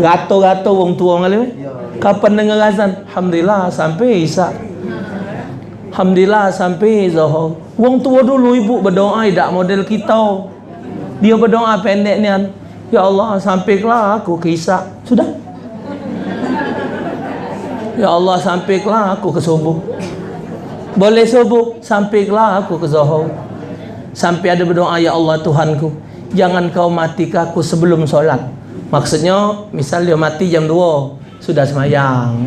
Gato-gato wong tua ngalim. Kapan dengar azan? Alhamdulillah sampai isya. Alhamdulillah sampai zuhur. Wong tua dulu ibu berdoa tidak model kita. Dia berdoa pendek nian. Ya Allah, sampailah aku ke isya. Sudah. Ya Allah, sampailah aku ke subuh. Boleh subuh, sampailah aku ke zuhur. Sampai ada berdoa, ya Allah Tuhanku, jangan kau matikan aku sebelum solat. Maksudnya, misal dia mati jam 2, sudah semayang.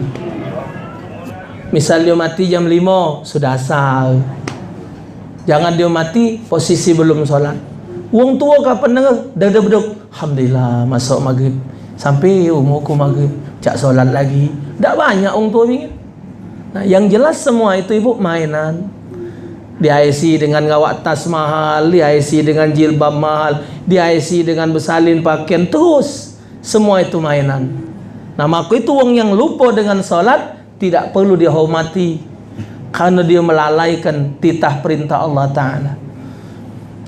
Misal dia mati jam 5, sudah asar. Jangan dia mati posisi belum solat. Wong tua kapan dengar? Dah beduk. Alhamdulillah masuk maghrib. Sampai umurku maghrib, cak solat lagi. Tak banyak wong tua ingin. Nah, yang jelas semua itu ibu mainan. Dihiasi dengan ngawak tas mahal, dihiasi dengan jilbab mahal, dihiasi dengan bersalin pakaian, terus semua itu mainan. Nah, maka itu wong yang lupa dengan solat tidak perlu dihormati karena dia melalaikan titah perintah Allah Ta'ala.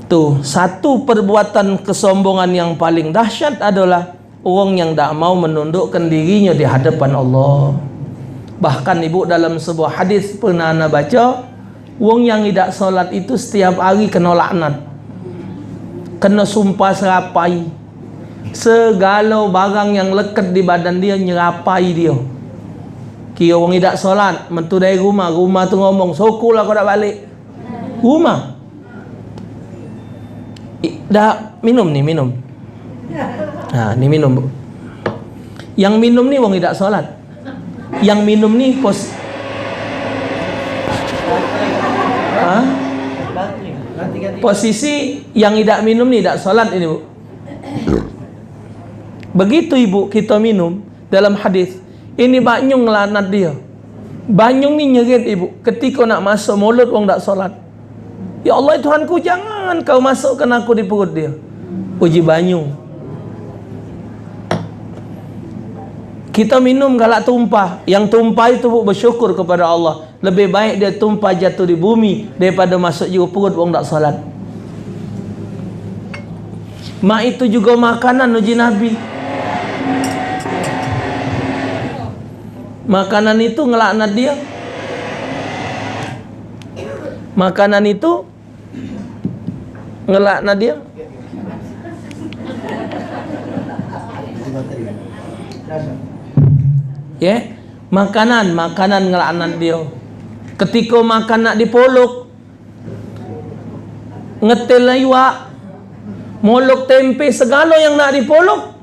Tuh, satu perbuatan kesombongan yang paling dahsyat adalah orang yang tak mau menundukkan dirinya di hadapan Allah. Bahkan ibu dalam sebuah hadis pernah anda baca, wong yang tidak solat itu setiap hari kena laknat, kena sumpah serapai. Segala barang yang lekat di badan dia nyerapai dia. Kira orang tidak solat, mentu dari rumah tu ngomong, sokulah kau tak balik. Rumah. Dah minum ni, minum. Nah, ni minum, Bu. Yang minum ni orang tidak solat. Yang minum ni posisi yang tidak minum ni tidak solat ini, Bu. Begitu ibu kita minum dalam hadis ini banyung ngelanat dia. Banyung ni nyerit ibu ketika nak masuk mulut orang tak solat. Ya Allah Tuhanku, jangan kau masukkan aku di perut dia. Uji banyung. Kita minum galak tumpah. Yang tumpah itu bu, bersyukur kepada Allah. Lebih baik dia tumpah jatuh di bumi daripada masuk juga perut orang tak solat. Mak itu juga makanan uji Nabi. Makanan itu ngelaknat dia. Makanan itu ngelaknat dia. Ya, makanan ngelaknat dia. Ketika makan nak dipolok, ngetel iwak, molok tempe, segala yang nak dipolok,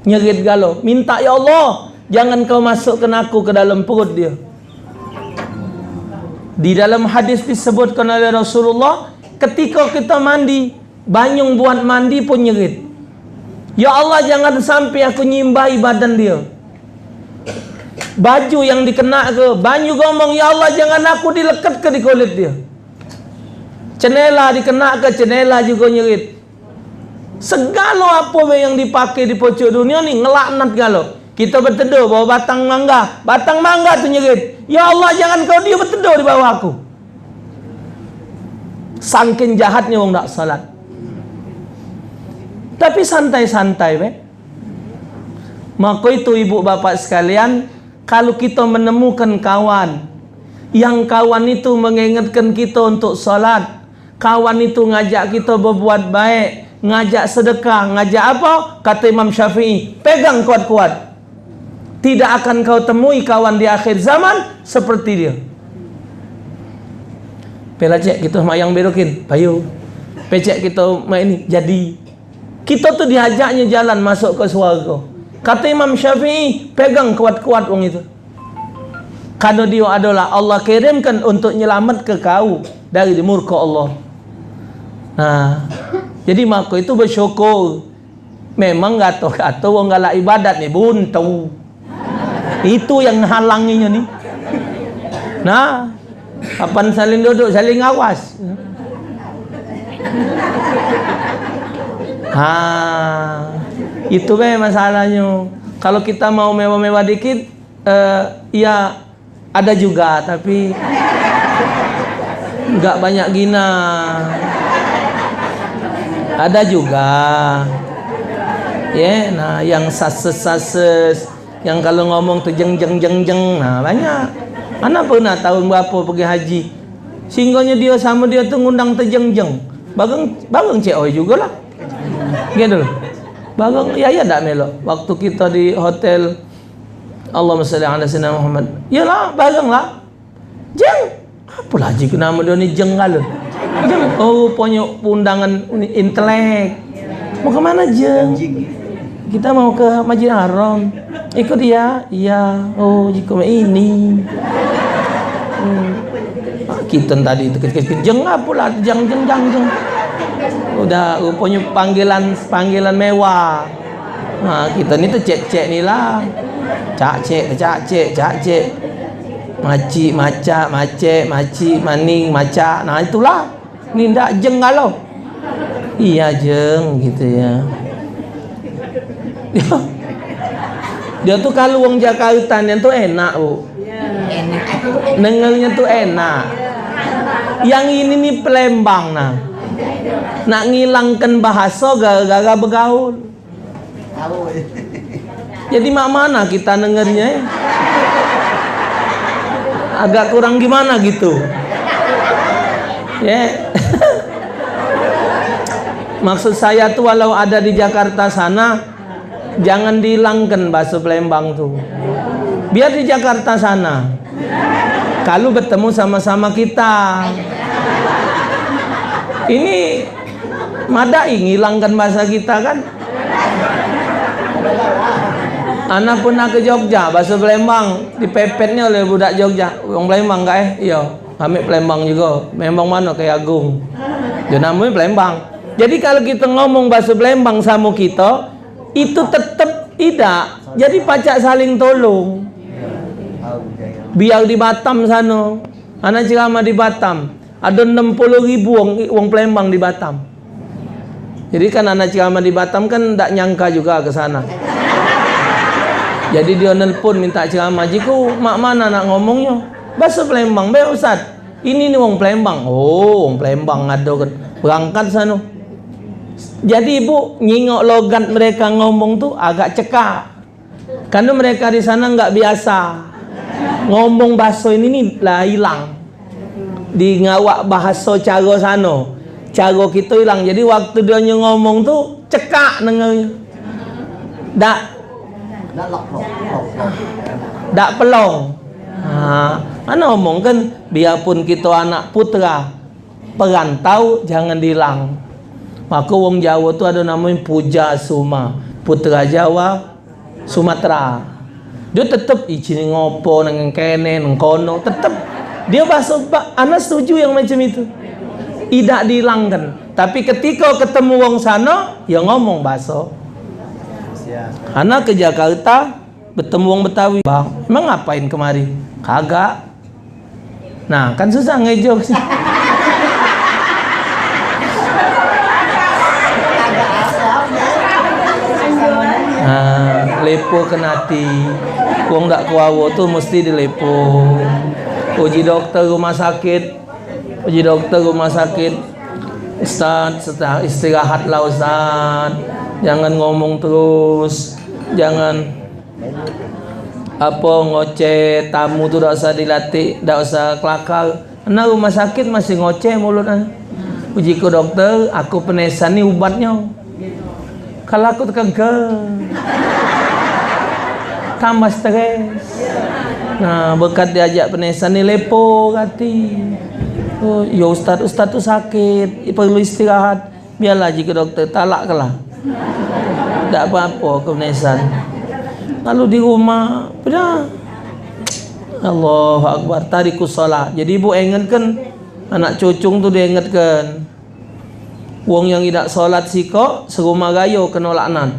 nyerit galau, minta ya Allah, jangan kau masukkan aku ke dalam perut dia. Di dalam hadis disebutkan oleh Rasulullah, ketika kita mandi, banyung buat mandi pun nyerit, ya Allah jangan sampai aku nyimbai badan dia. Baju yang dikena ke, banyu ngomong, ya Allah jangan aku dilekat ke di kulit dia. Cenela dikena ke, cenela juga nyerit. Segala apa yang dipakai di pojok dunia ni ngelaknat galau. Kita berteduh bawah batang mangga tu nyerit, ya Allah jangan kau dia berteduh di bawah aku. Saking jahatnya orang tak salat. Tapi santai-santai be. Maka itu ibu bapak sekalian, kalau kita menemukan kawan, yang kawan itu mengingatkan kita untuk salat, kawan itu ngajak kita berbuat baik, ngajak sedekah, ngajak apa? Kata Imam Syafi'i, pegang kuat-kuat. Tidak akan kau temui kawan di akhir zaman seperti dia. Pela cek kita mayang berokin, payu. Pecek kita main ini jadi. Kita tuh diajaknya jalan masuk ke surga. Kata Imam Syafi'i, pegang kuat-kuat wong itu. Karena dia adalah Allah kirimkan untuk nyelamat ke kau dari murka Allah. Nah, jadi maka itu bersyukur. Memang gato-gato wong galak ibadat nih buntu. Itu yang halanginya nih. Nah, kapan saling duduk, saling awas. Itu masalahnya. Kalau kita mau mewah-mewah dikit, ya ada juga, tapi nggak banyak gina. Ada juga, ya. Nah, yang sases, yang kalau ngomong tuh jeng, nah banyak. Anak pernah tahun berapa pergi haji, singgonya dia sama dia tuh ngundang tuh jeng, bagong cewek juga lah. Gitu loh. Bagong ya dak melo. Waktu kita di hotel Allahumma shalli ala sayyidina Muhammad. Yalah, bagong lah. Jeng. Apa lagi nama dia ni jeng galon. Jeng. Oh, punya undangan intelek. Mau ke mana jeng? Kita mau ke Masjid Haram. Ikut dia? Iya. Oh, jika ini. Kita tadi itu jeng apa lah, jeng. Udah punya panggilan mewah. Nah, kita ni tuh cek ni lah. Cak cek. Maci, maca, mace, maci, maning, maca. Nah, itulah. Ni ndak jeng galau. Iya, jeng gitu ya. Dia tuh kalau wong Jakarta yang tuh enak, Bu. Enak. Dengernya tuh enak. Yang ini nih Palembang nah. Nak ngilangkan bahasa gara-gara bergaul. Jadi mak mana kita dengernya? Agak kurang gimana gitu. Ya. Maksud saya tuh walau ada di Jakarta sana, jangan dihilangkan bahasa Palembang tuh. Biar di Jakarta sana. Kalau bertemu sama-sama kita. Ini madai ngilangkan bahasa kita kan. Anak pernah ke Jogja, bahasa Palembang dipepetnya oleh budak Jogja. Orang Palembang enggak Iya, kami Palembang juga. Palembang mana kayak Agung. Dia namanya Palembang. Jadi kalau kita ngomong bahasa Palembang sama kita, itu tetap tidak. Jadi pacak saling tolong. Biar di Batam sana, anak ceramah di Batam, ada 60.000 wong Palembang di Batam. Jadi kan anak ceramah di Batam kan tak nyangka juga ke sana. Jadi dia nelpon minta ceramah. Jiku mak mana nak ngomongnya? Bahasa Palembang. Baik Ustaz, ini nih wong Palembang. Oh, wong Palembang ada kan. Berangkat sana. Jadi ibu nyingok logat mereka ngomong tuh agak cekak. Karena mereka di sana nggak biasa. Ngomong bahasa ini nih lah hilang. Di ngawak bahasa cara sana. Cara kita hilang. Jadi waktu dia ngomong tuh cekak dengarnya. Dak pelong. Mana ngomong kan biarpun kita anak putra perantau jangan hilang. Maka wong Jawa tu ada namanya Puja Suma, putra Jawa Sumatera. Dia tetap icini ngopo nang kene nang kono, tetap dia bahasa anak setuju yang macam itu. Tidak dihilangkan. Tapi ketika ketemu wong sana, ya ngomong bahasa. Anak ke Jakarta bertemu wong Betawi, Bang, emang ngapain kemari? Kagak. Nah, kan susah ngejok sih. Lepo kenati. Wong dak kuawo tuh mesti dilepo. Uji dokter rumah sakit. Ustaz, istirahatlah Ustaz. Jangan ngomong terus. Jangan ngoceh. Tamu tuh dak usah dilatih, dak usah kelakar. Karena rumah sakit masih ngoceh mulutnya. Uji ke dokter, aku penesan nih obatnya. Kalau aku kagak. tambah stres. Nah, berkat diajak penesan ni lepo kati. Oh, ya ustaz tu sakit, perlu istirahat. Biarlah jika doktor talak kelah. Tak apa-apa ke penesan. Lalu di rumah, pada Allahu Akbar, tarikus salat. Jadi ibu ingatkan anak cucung tu dia ingatkan. Wong yang tidak solat sikok serumah gayo kena laknat.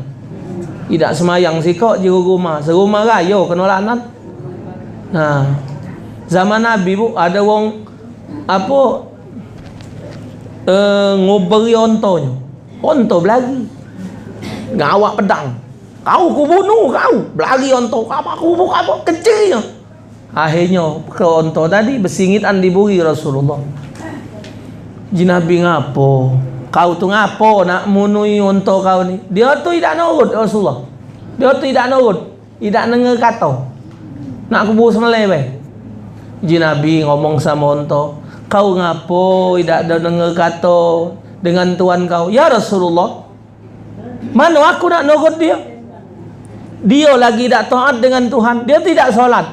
Tidak semayang sikok di rumah serumah gayo kena laknat. Nah, zaman Nabi bu ada wong apa nguberi ontonya. Onto belagi. Ngawak pedang. Kau ku bunuh kau. Belagi onto apa ku bunuh apa kecilnya. Akhirnya ke onto tadi bersingitan diburi Rasulullah. Jinabi ngapo? Kau tu ngapo nak munui onto kau ni? Dia tu tidak nurut Rasulullah. Dia tu tidak nurut, tidak dengar kata. Nak kubur semelai be. Jinabi ngomong sama onto, kau ngapo tidak ada dengar kata dengan Tuhan kau? Ya Rasulullah, mana aku nak nurut dia? Dia lagi tak taat dengan Tuhan, dia tidak solat.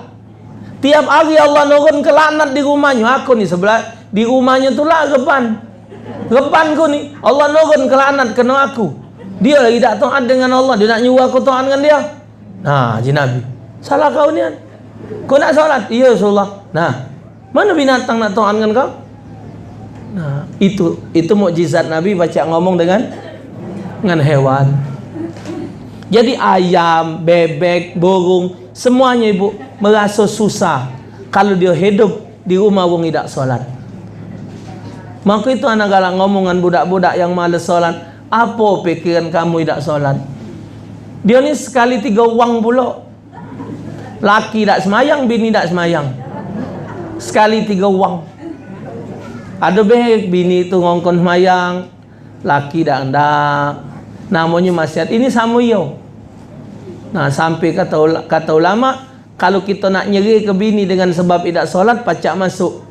Tiap hari Allah nurun kelaknat di rumahnya. Aku ni sebelah di rumahnya tu lah Rebanku ni Allah nurun kelaknat kena aku. Dia lagi tak taat dengan Allah, dia nak nyuruh aku taat dengan dia. Nah, Nabi, salah kau ni kan? Kau nak solat? Iya Rasulullah. Nah, mana binatang nak taat dengan kau? Nah, itu mukjizat Nabi baca ngomong dengan hewan. Jadi ayam, bebek, burung, semuanya ibu merasa susah kalau dia hidup di rumah wong tidak solat. Maka itu anak galak ngomongan budak-budak yang malas solat. Apa pikiran kamu tidak solat? Dia ni sekali 3 wang pula. Laki tak semayang, bini tak semayang. Sekali 3 wang. Ada baik bini itu ngongkon semayang, laki tak hendak. Namanya maksiat. Ini sama yo. Nah, sampai kata ulama, kalau kita nak nyeri ke bini dengan sebab tidak solat, pacak masuk.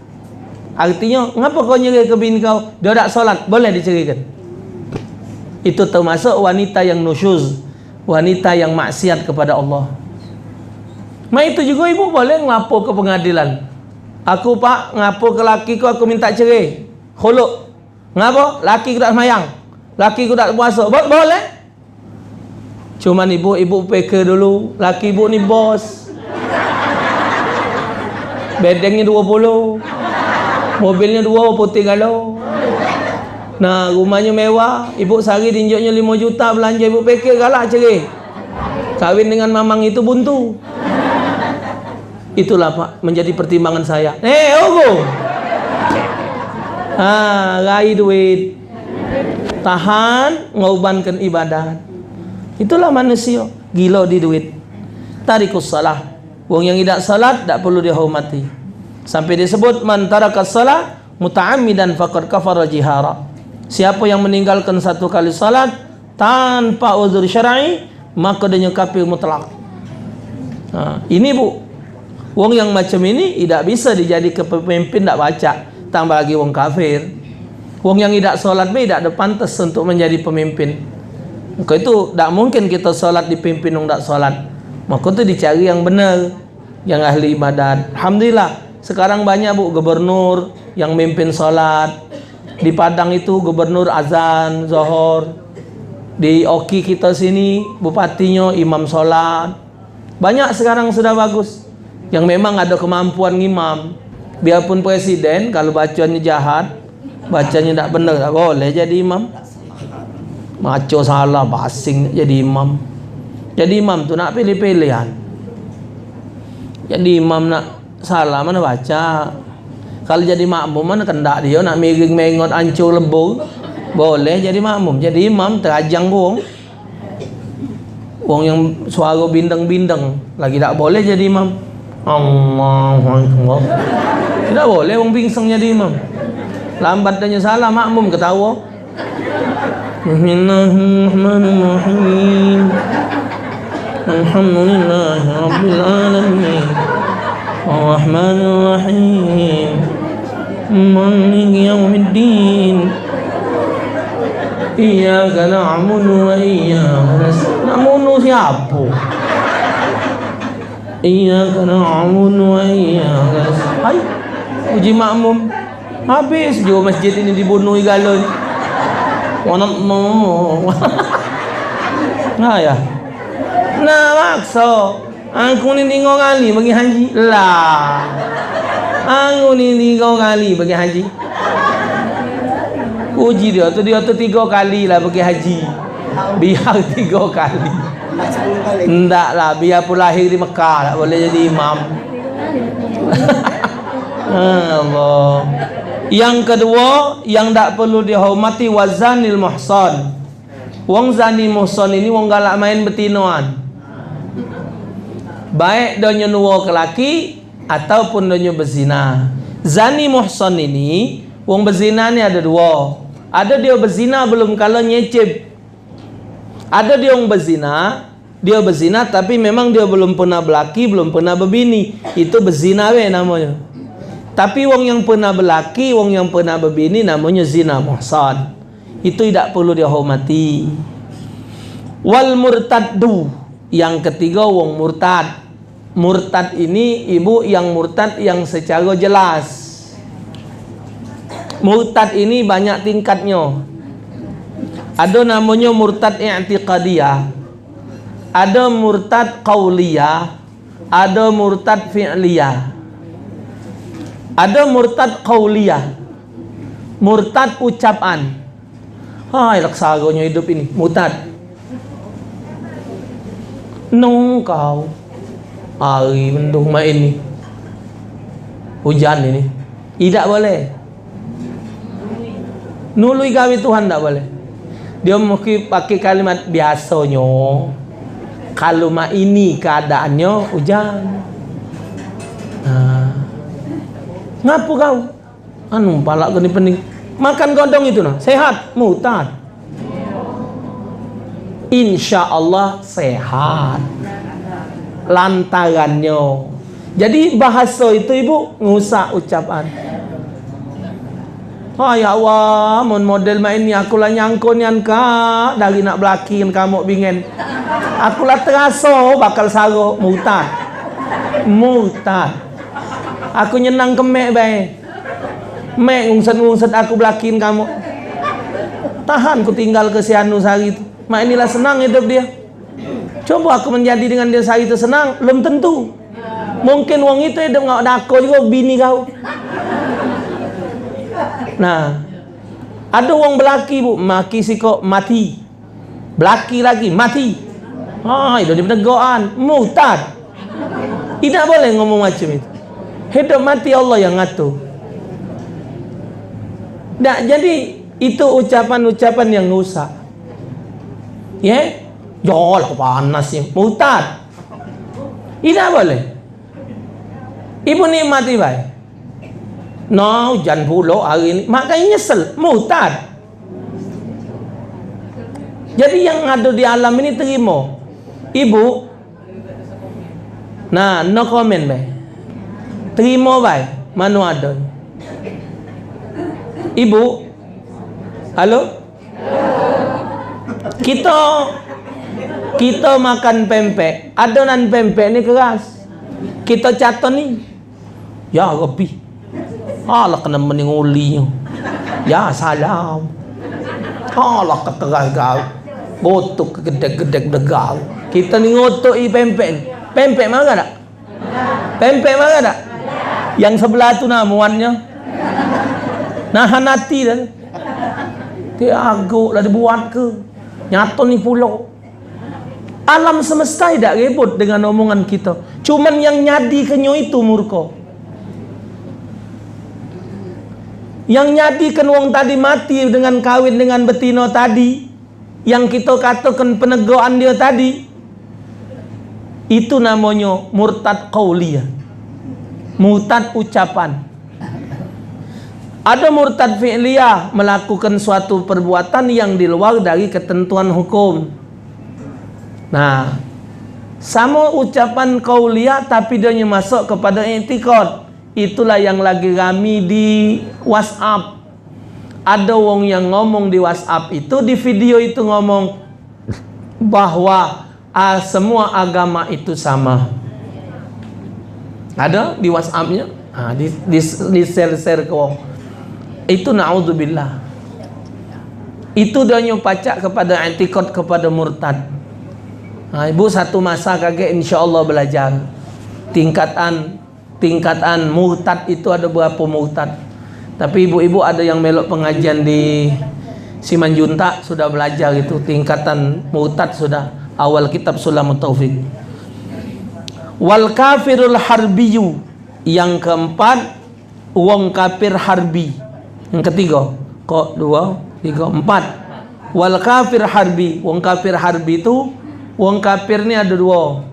Artinya, ngapa kau nyeri ke bini kau? Dia tak solat, boleh dicerikan. Itu termasuk wanita yang nusyuz, wanita yang maksiat kepada Allah. Itu juga ibu boleh ngapor ke pengadilan. Aku pak ngapor ke lakiku, aku minta cerai. Khuluk. Ngapa? Laki ku tak semayang, laki ku tak puasa. Boleh. Cuman ibu fikir dulu, laki ibu ni bos. Bedengnya 20, mobilnya 2 putih galau. Nah, rumahnya mewah, ibu sehari dinjoknya 5 juta belanja, ibu fikir galak cerai. Kawin dengan mamang itu buntu. Itulah pak menjadi pertimbangan saya. Ogo. Rai duit. Tahan ngaubankan ibadat. Itulah manusia, gila di duit. Tarikus salah. Wong yang tidak salat tak perlu dihormati. Sampai disebut man tarakas salat muta'ammidan faqad kafara jihara. Siapa yang meninggalkan 1 kali salat tanpa uzur syar'i, maka dia kafir mutlak. Ini bu, wong yang macam ini tidak bisa dijadikan pemimpin, tak baca, tambah lagi wong kafir. Wong yang tidak salat tidak ada pantas untuk menjadi pemimpin. Maka itu tak mungkin kita salat dipimpin wong tak salat. Maka itu dicari yang benar, yang ahli ibadat. Alhamdulillah sekarang banyak bu gubernur yang mimpin salat. Di Padang itu gubernur azan Zohor. Di Oki kita sini bupatinya imam salat. Banyak sekarang sudah bagus yang memang ada kemampuan ngimam. Biarpun presiden kalau bacanya jahat, bacanya tak benar, tak boleh jadi imam. Maco salah, basing jadi imam. Jadi imam tu nak pilih-pilihan. Jadi imam nak salah mana baca. Kalau jadi makmum mana kendak dia nak miring mengot ancur lebur. Boleh jadi makmum. Jadi imam terajang wong. Wong yang suara bindeng-bindeng lagi tak boleh jadi imam. Allahu Akbar. Tidak boleh wong bingseng jadi imam. Lambat tanya salah makmum ketawa. Bismillahirrahmanirrahim. Alhamdulillahi rabbil alamin. Arrahmanirrahim. Maliki yaumiddin. Iyyaka na'budu wa iyyaka nasta'in. Na'budu siapa? Iyyaka na'budu wa iyyaka nasta'in. Hai, uji makmum. Habis juga masjid ini dibunuh galon. Wanat mau. Nah ya. Nah makso. Aku ni 3 kali bagi haji. Lah. Aku ni 3 kali bagi haji. Uji dia tu 3 kali lah bagi haji. Biar 3 kali. Enggak lah, biar pun lahir di Mekah tak boleh jadi imam. Allah. Yang kedua, yang tak perlu dihormati wazanil muhsan. Wong zani muhsan ini wong galak main betinoan. Baik donya nuwa ke laki ataupun donya berzina. Zani muhsan ini wong berzina ni ada 2. Ada dia berzina belum kalau nyecip. Ada dia wong berzina tapi memang dia belum pernah berlaki, belum pernah berbini. Itu berzina namanya. Tapi wong yang pernah berlaki, wong yang pernah berbini namanya zina muhsan. Itu tidak perlu dihormati. Wal murtaddu, yang ketiga wong murtad. Murtad ini ibu yang murtad yang secara jelas. Murtad ini banyak tingkatnya. Ada namanya murtad i'tiqadiyah, ada murtad qauliyah, ada murtad fi'liyah. Ada murtad qauliyah, murtad ucapan. Hai laksagonya hidup ini murtad. Nung kau hari mendung main ini hujan ini tidak boleh. Nului gawe Tuhan tak boleh. Dia mungkin pakai kalimat biasanya. Kalau mak ini keadaannya hujan. Ngapa kau? Anu palak kau ni pening. Makan godong itu nah, sehat, murtad. Insya Allah sehat. Lantarannya. Jadi bahasa itu ibu ngusak ucapan. Oh ya Allah, model main ni aku lah nyangkut nian ka dari nak belakin kamu bingen. Aku lah terasa bakal saro murtad. Murtad. Aku nyenang kemek bae. Mek ngungset aku belakin kamu. Tahan ku tinggal ke si anu sehari itu. Mak inilah senang hidup dia. Coba aku menjadi dengan dia sehari itu senang, belum tentu. Mungkin wong itu hidup ngak dako juga bini kau. Nah, ada wong belaki bu, maki si kok mati, belaki lagi mati. Itu di penegaan, murtad. Tidak boleh ngomong macam itu. Hidup mati Allah yang ngatur. Nah, jadi itu ucapan-ucapan yang rusak. Ya, lah panas ya, murtad. Tidak boleh. Ibu nikmati baik. No, hujan pula hari ini. Makanya nyesel, murtad. Jadi yang ada di alam ini terima. Ibu, nah, no comment baik. Terima baik. Mana ada? Ibu, halo? Kita makan pempek. Adonan pempek ni keras. Kita caton ni. Ya Rabbi. Allah kena meninguli. Ya salam. Allah kekeras kau. Botok gedek-gedek degal. Kita ni ngotok pempek ni. Pempek mana tak? Pempek mana tak? Yang sebelah tu namuannya. Nahan hati dah. Dia agak lah dibuat ke. Nyata ni pulau. Alam semesta tidak ribut dengan omongan kita. Cuman yang nyadi kenyo itu murka. Yang nyadikan wong tadi mati dengan kawin dengan betina tadi, yang kita katakan penegaan dia tadi, itu namanya murtad qauliyah, murtad ucapan. Ada murtad fi'liyah, melakukan suatu perbuatan yang di luar dari ketentuan hukum. Nah, sama ucapan qauliyah tapi dia masuk kepada i'tiqad. Itulah yang lagi rame di WhatsApp. Ada wong yang ngomong di WhatsApp itu, di video itu ngomong bahwa semua agama itu sama. Ada di WhatsApp-nya. Di share ke wong. Itu naudzubillah. Itu dia pacak kepada i'tikad kepada murtad. Ibu satu masa kakek insyaallah belajar tingkatan murtad itu ada berapa murtad. Tapi ibu-ibu ada yang melok pengajian di Simanjuntak sudah belajar itu tingkatan murtad sudah awal kitab Sulamut Taufik. Wal kafirul harbiyu, yang keempat wong kafir harbi. Yang ketiga kok 2 3 4 wal kafir harbi. Wong kafir harbi itu wong kafir ni ada 2.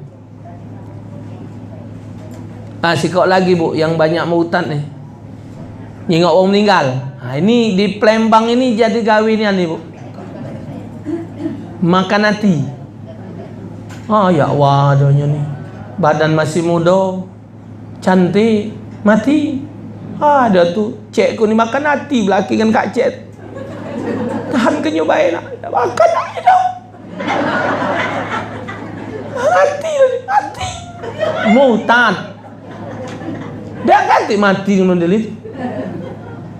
Sikok lagi bu yang banyak murtad nih, nyingok orang meninggal. Ini di Palembang ini jadi gawinian nih bu, makan hati. Ya Allah, adanya nih badan masih muda, cantik, mati. Ada tuh cekku ni makan hati belaki kan kak cek. Tahan kenyobain nak makan hati dah. Mati. Murtad. Dah ganti mati model itu.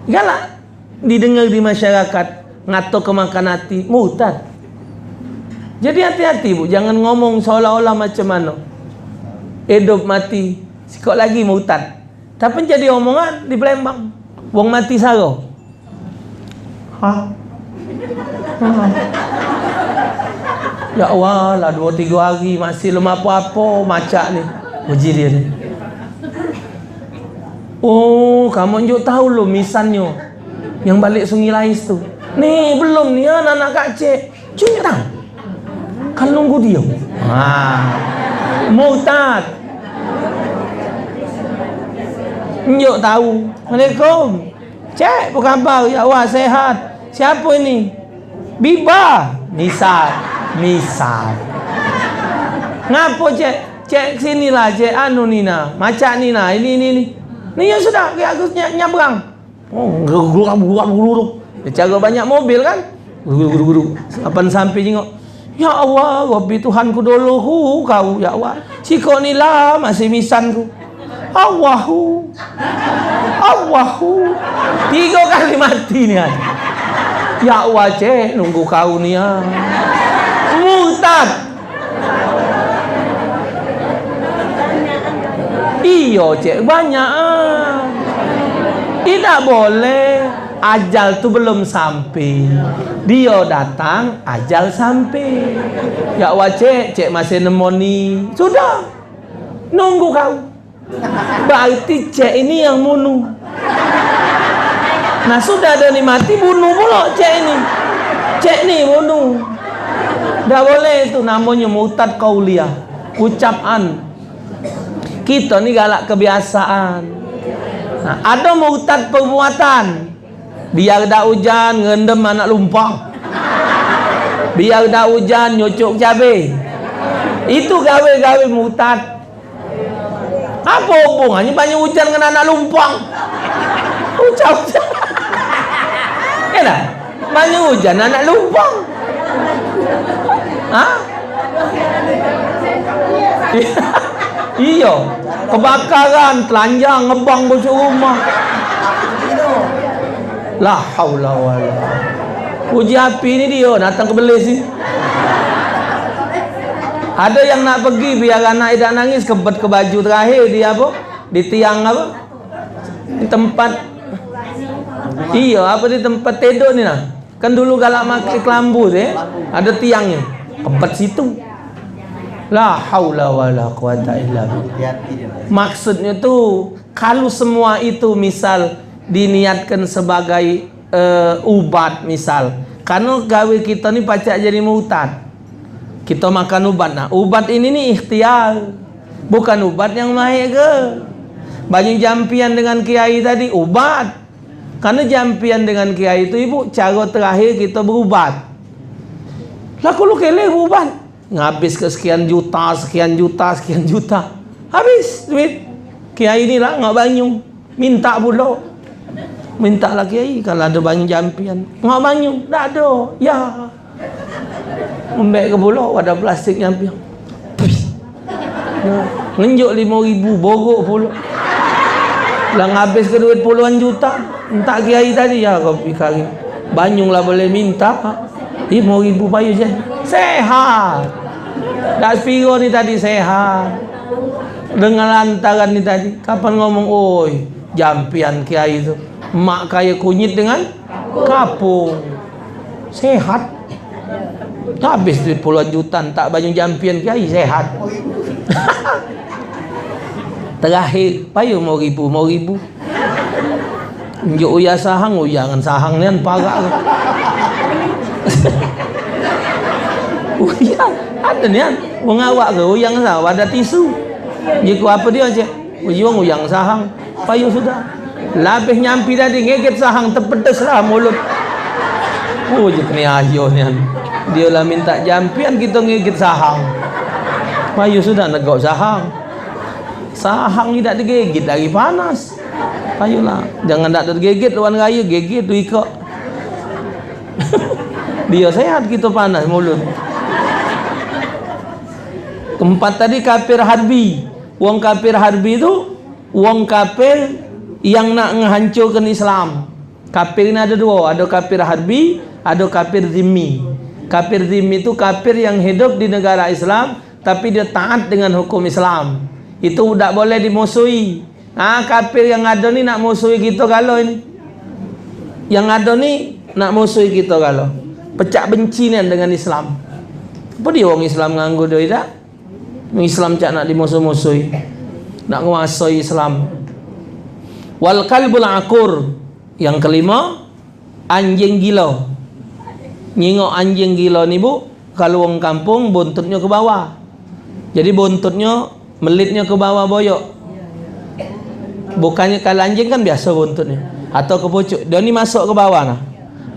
Galak didengar di masyarakat ngato kemakan hati murtad. Jadi hati-hati bu, jangan ngomong seolah-olah macam mana hidup mati sikok lagi murtad. Tapi jadi omongan di Palembang, wong mati saro. Ya Allah lah 2-3 hari masih lemah apa-apa macak ni. Uji dia ni. Kamu njuk tahu lo misannya yang balik Sungai Lais tu. Nih belum nih anak-anak Kak Cek. Cuma tahu. Kan nunggu dia. Murtad. Njuk tahu. Assalamualaikum. Cek, apa khabar? Ya Allah sehat. Siapa ini? Biba. Misal. Ngapo Cek? Cek sinilah Cek anu Nina. Macak Nina. Ini. Ni yang sudah kayak aku nyabrang. Guruk. Cara banyak mobil kan? Guruk. Kapan sampai jengok? Ya Allah, Rabbi Tuhanku dulu kau ya Allah. Siko ni lah masih misanku. Allahu. 3 kali mati ni. Ya Allah Cek, nunggu kau ni ya. Murtad. Iyo Cek, banyak. Tidak boleh. Ajal tu belum sampai. Dia datang, ajal sampai. Ya Allah Cek masih nemoni. Sudah. Nunggu kau. Berarti Cek ini yang bunuh. Nah sudah ada ni mati, bunuh pula Cek ini. Cek ni bunuh. Dah boleh itu namanya murtad qauliyah. Ucapan. Kita ni galak kebiasaan. Nah, ada murtad perbuatan. Biar dah hujan ngendem anak lumpang. Biar dah hujan nyucuk cabai. Itu gawe-gawe murtad. Apa hubungannya banyak hujan dengan anak lumpang? Ucap. Kenapa? Banyak hujan anak lumpang. Iya, kebakaran, telanjang, ngebang bocor rumah. La haula wala. Uji api ni dia datang ke Belis ni. Ada yang nak pergi biar anak tidak nangis, kebet ke baju terakhir dia apa? Di tiang apa? Di tempat. Iya, apa di tempat tidur ni lah. Kan dulu galak makai kelambu tu ada tiangnya. Kebet situ. La haula wala quwata illa billah. Maksudnya tu kalau semua itu misal diniatkan sebagai ubat misal. Karena gawe kita ni pacak jadi murtad. Kita makan ubat. Nah, ubat ini ni ikhtiar. Bukan ubat yang mahir ke. Banyak jampian dengan kiai tadi ubat. Karena jampian dengan kiai itu ibu cara terakhir kita berubat. Lah kalau keleh ubat ngabis ke sekian juta. Habis duit. Kiai ni lah ngak banyu. Minta pula. Minta lah kiai kalau ada banyak jampian. Ngak banyu. Tak ada. Ya. Membek ke pula wadah plastik jampian. Ngenjuk 5.000 borok pula. Lang habis ke duit puluhan juta. Entah kiai tadi ya kopi kari. Banyung lah boleh minta. 5.000 payu je. Sehat. Dak Spiro ni tadi sehat. Dengan lantaran ni tadi. Kapan ngomong, oi, jampian kiai tu. Mak kaya kunyit dengan kapung. Sehat. Habis duit puluhan juta. Tak banyung jampian kiai sehat. Terakhir payu mau ribu njuk uya sahang uyangan sahang nian parak uyang ada nian wong awak ke uyang sah ada tisu jiku apa dia aja uyang sahang payu sudah labih nyampi tadi ngeget sahang terpedes lah mulut jik ni ayo nian dia lah minta jampian kita ngeget sahang payu sudah negok sahang tidak digigit lagi panas. Ayolah, jangan tak digigit luan raya gigit tu ikut. Dia sehat kita panas mulut. Keempat tadi kafir harbi. Wong kafir harbi tu wong kafir yang nak menghancurkan Islam. Kafir ini ada dua, ada kafir harbi, ada kafir zimmi. Kafir zimmi itu kafir yang hidup di negara Islam tapi dia taat dengan hukum Islam. Itu tidak boleh dimusuhi. Kafir yang ada ni nak musuhi kita kalau ini. Yang ada ni nak musuhi kita kalau. Pecah benci ni dengan Islam. Apa dia orang Islam nganggu dia tak? Islam cak nak dimusuh-musuhi. Nak menguasai Islam. Wal kalbul akur. Yang kelima, anjing gila. Nyingok anjing gila ni bu, kalau orang kampung buntutnya ke bawah. Jadi buntutnya melitnya ke bawah boyok. Bukannya kalau anjing kan biasa buntutnya atau ke pucuk. Dia ni masuk ke bawah nah.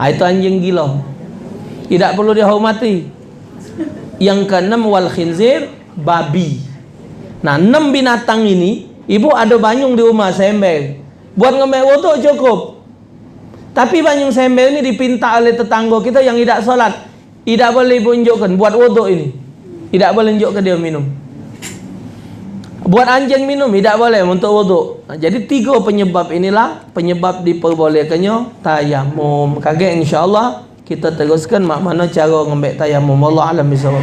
Itu anjing gila. Tidak perlu dihormati. Yang keenam wal khinzir, babi. Nah, 6 binatang ini, ibu ada banyung di rumah sembel. Buat ngemeh wudu cukup. Tapi banyung sembel ini dipinta oleh tetangga kita yang tidak solat. Tidak boleh ibu unjukkan buat wudu ini. Tidak boleh unjukkan dia minum. Buat anjing minum tidak boleh untuk wuduk. Jadi 3 penyebab inilah penyebab diperbolehkannya tayamum. Kagak insya-Allah kita teruskan mak mana cara ngambil tayamum. Allah alam bisawab.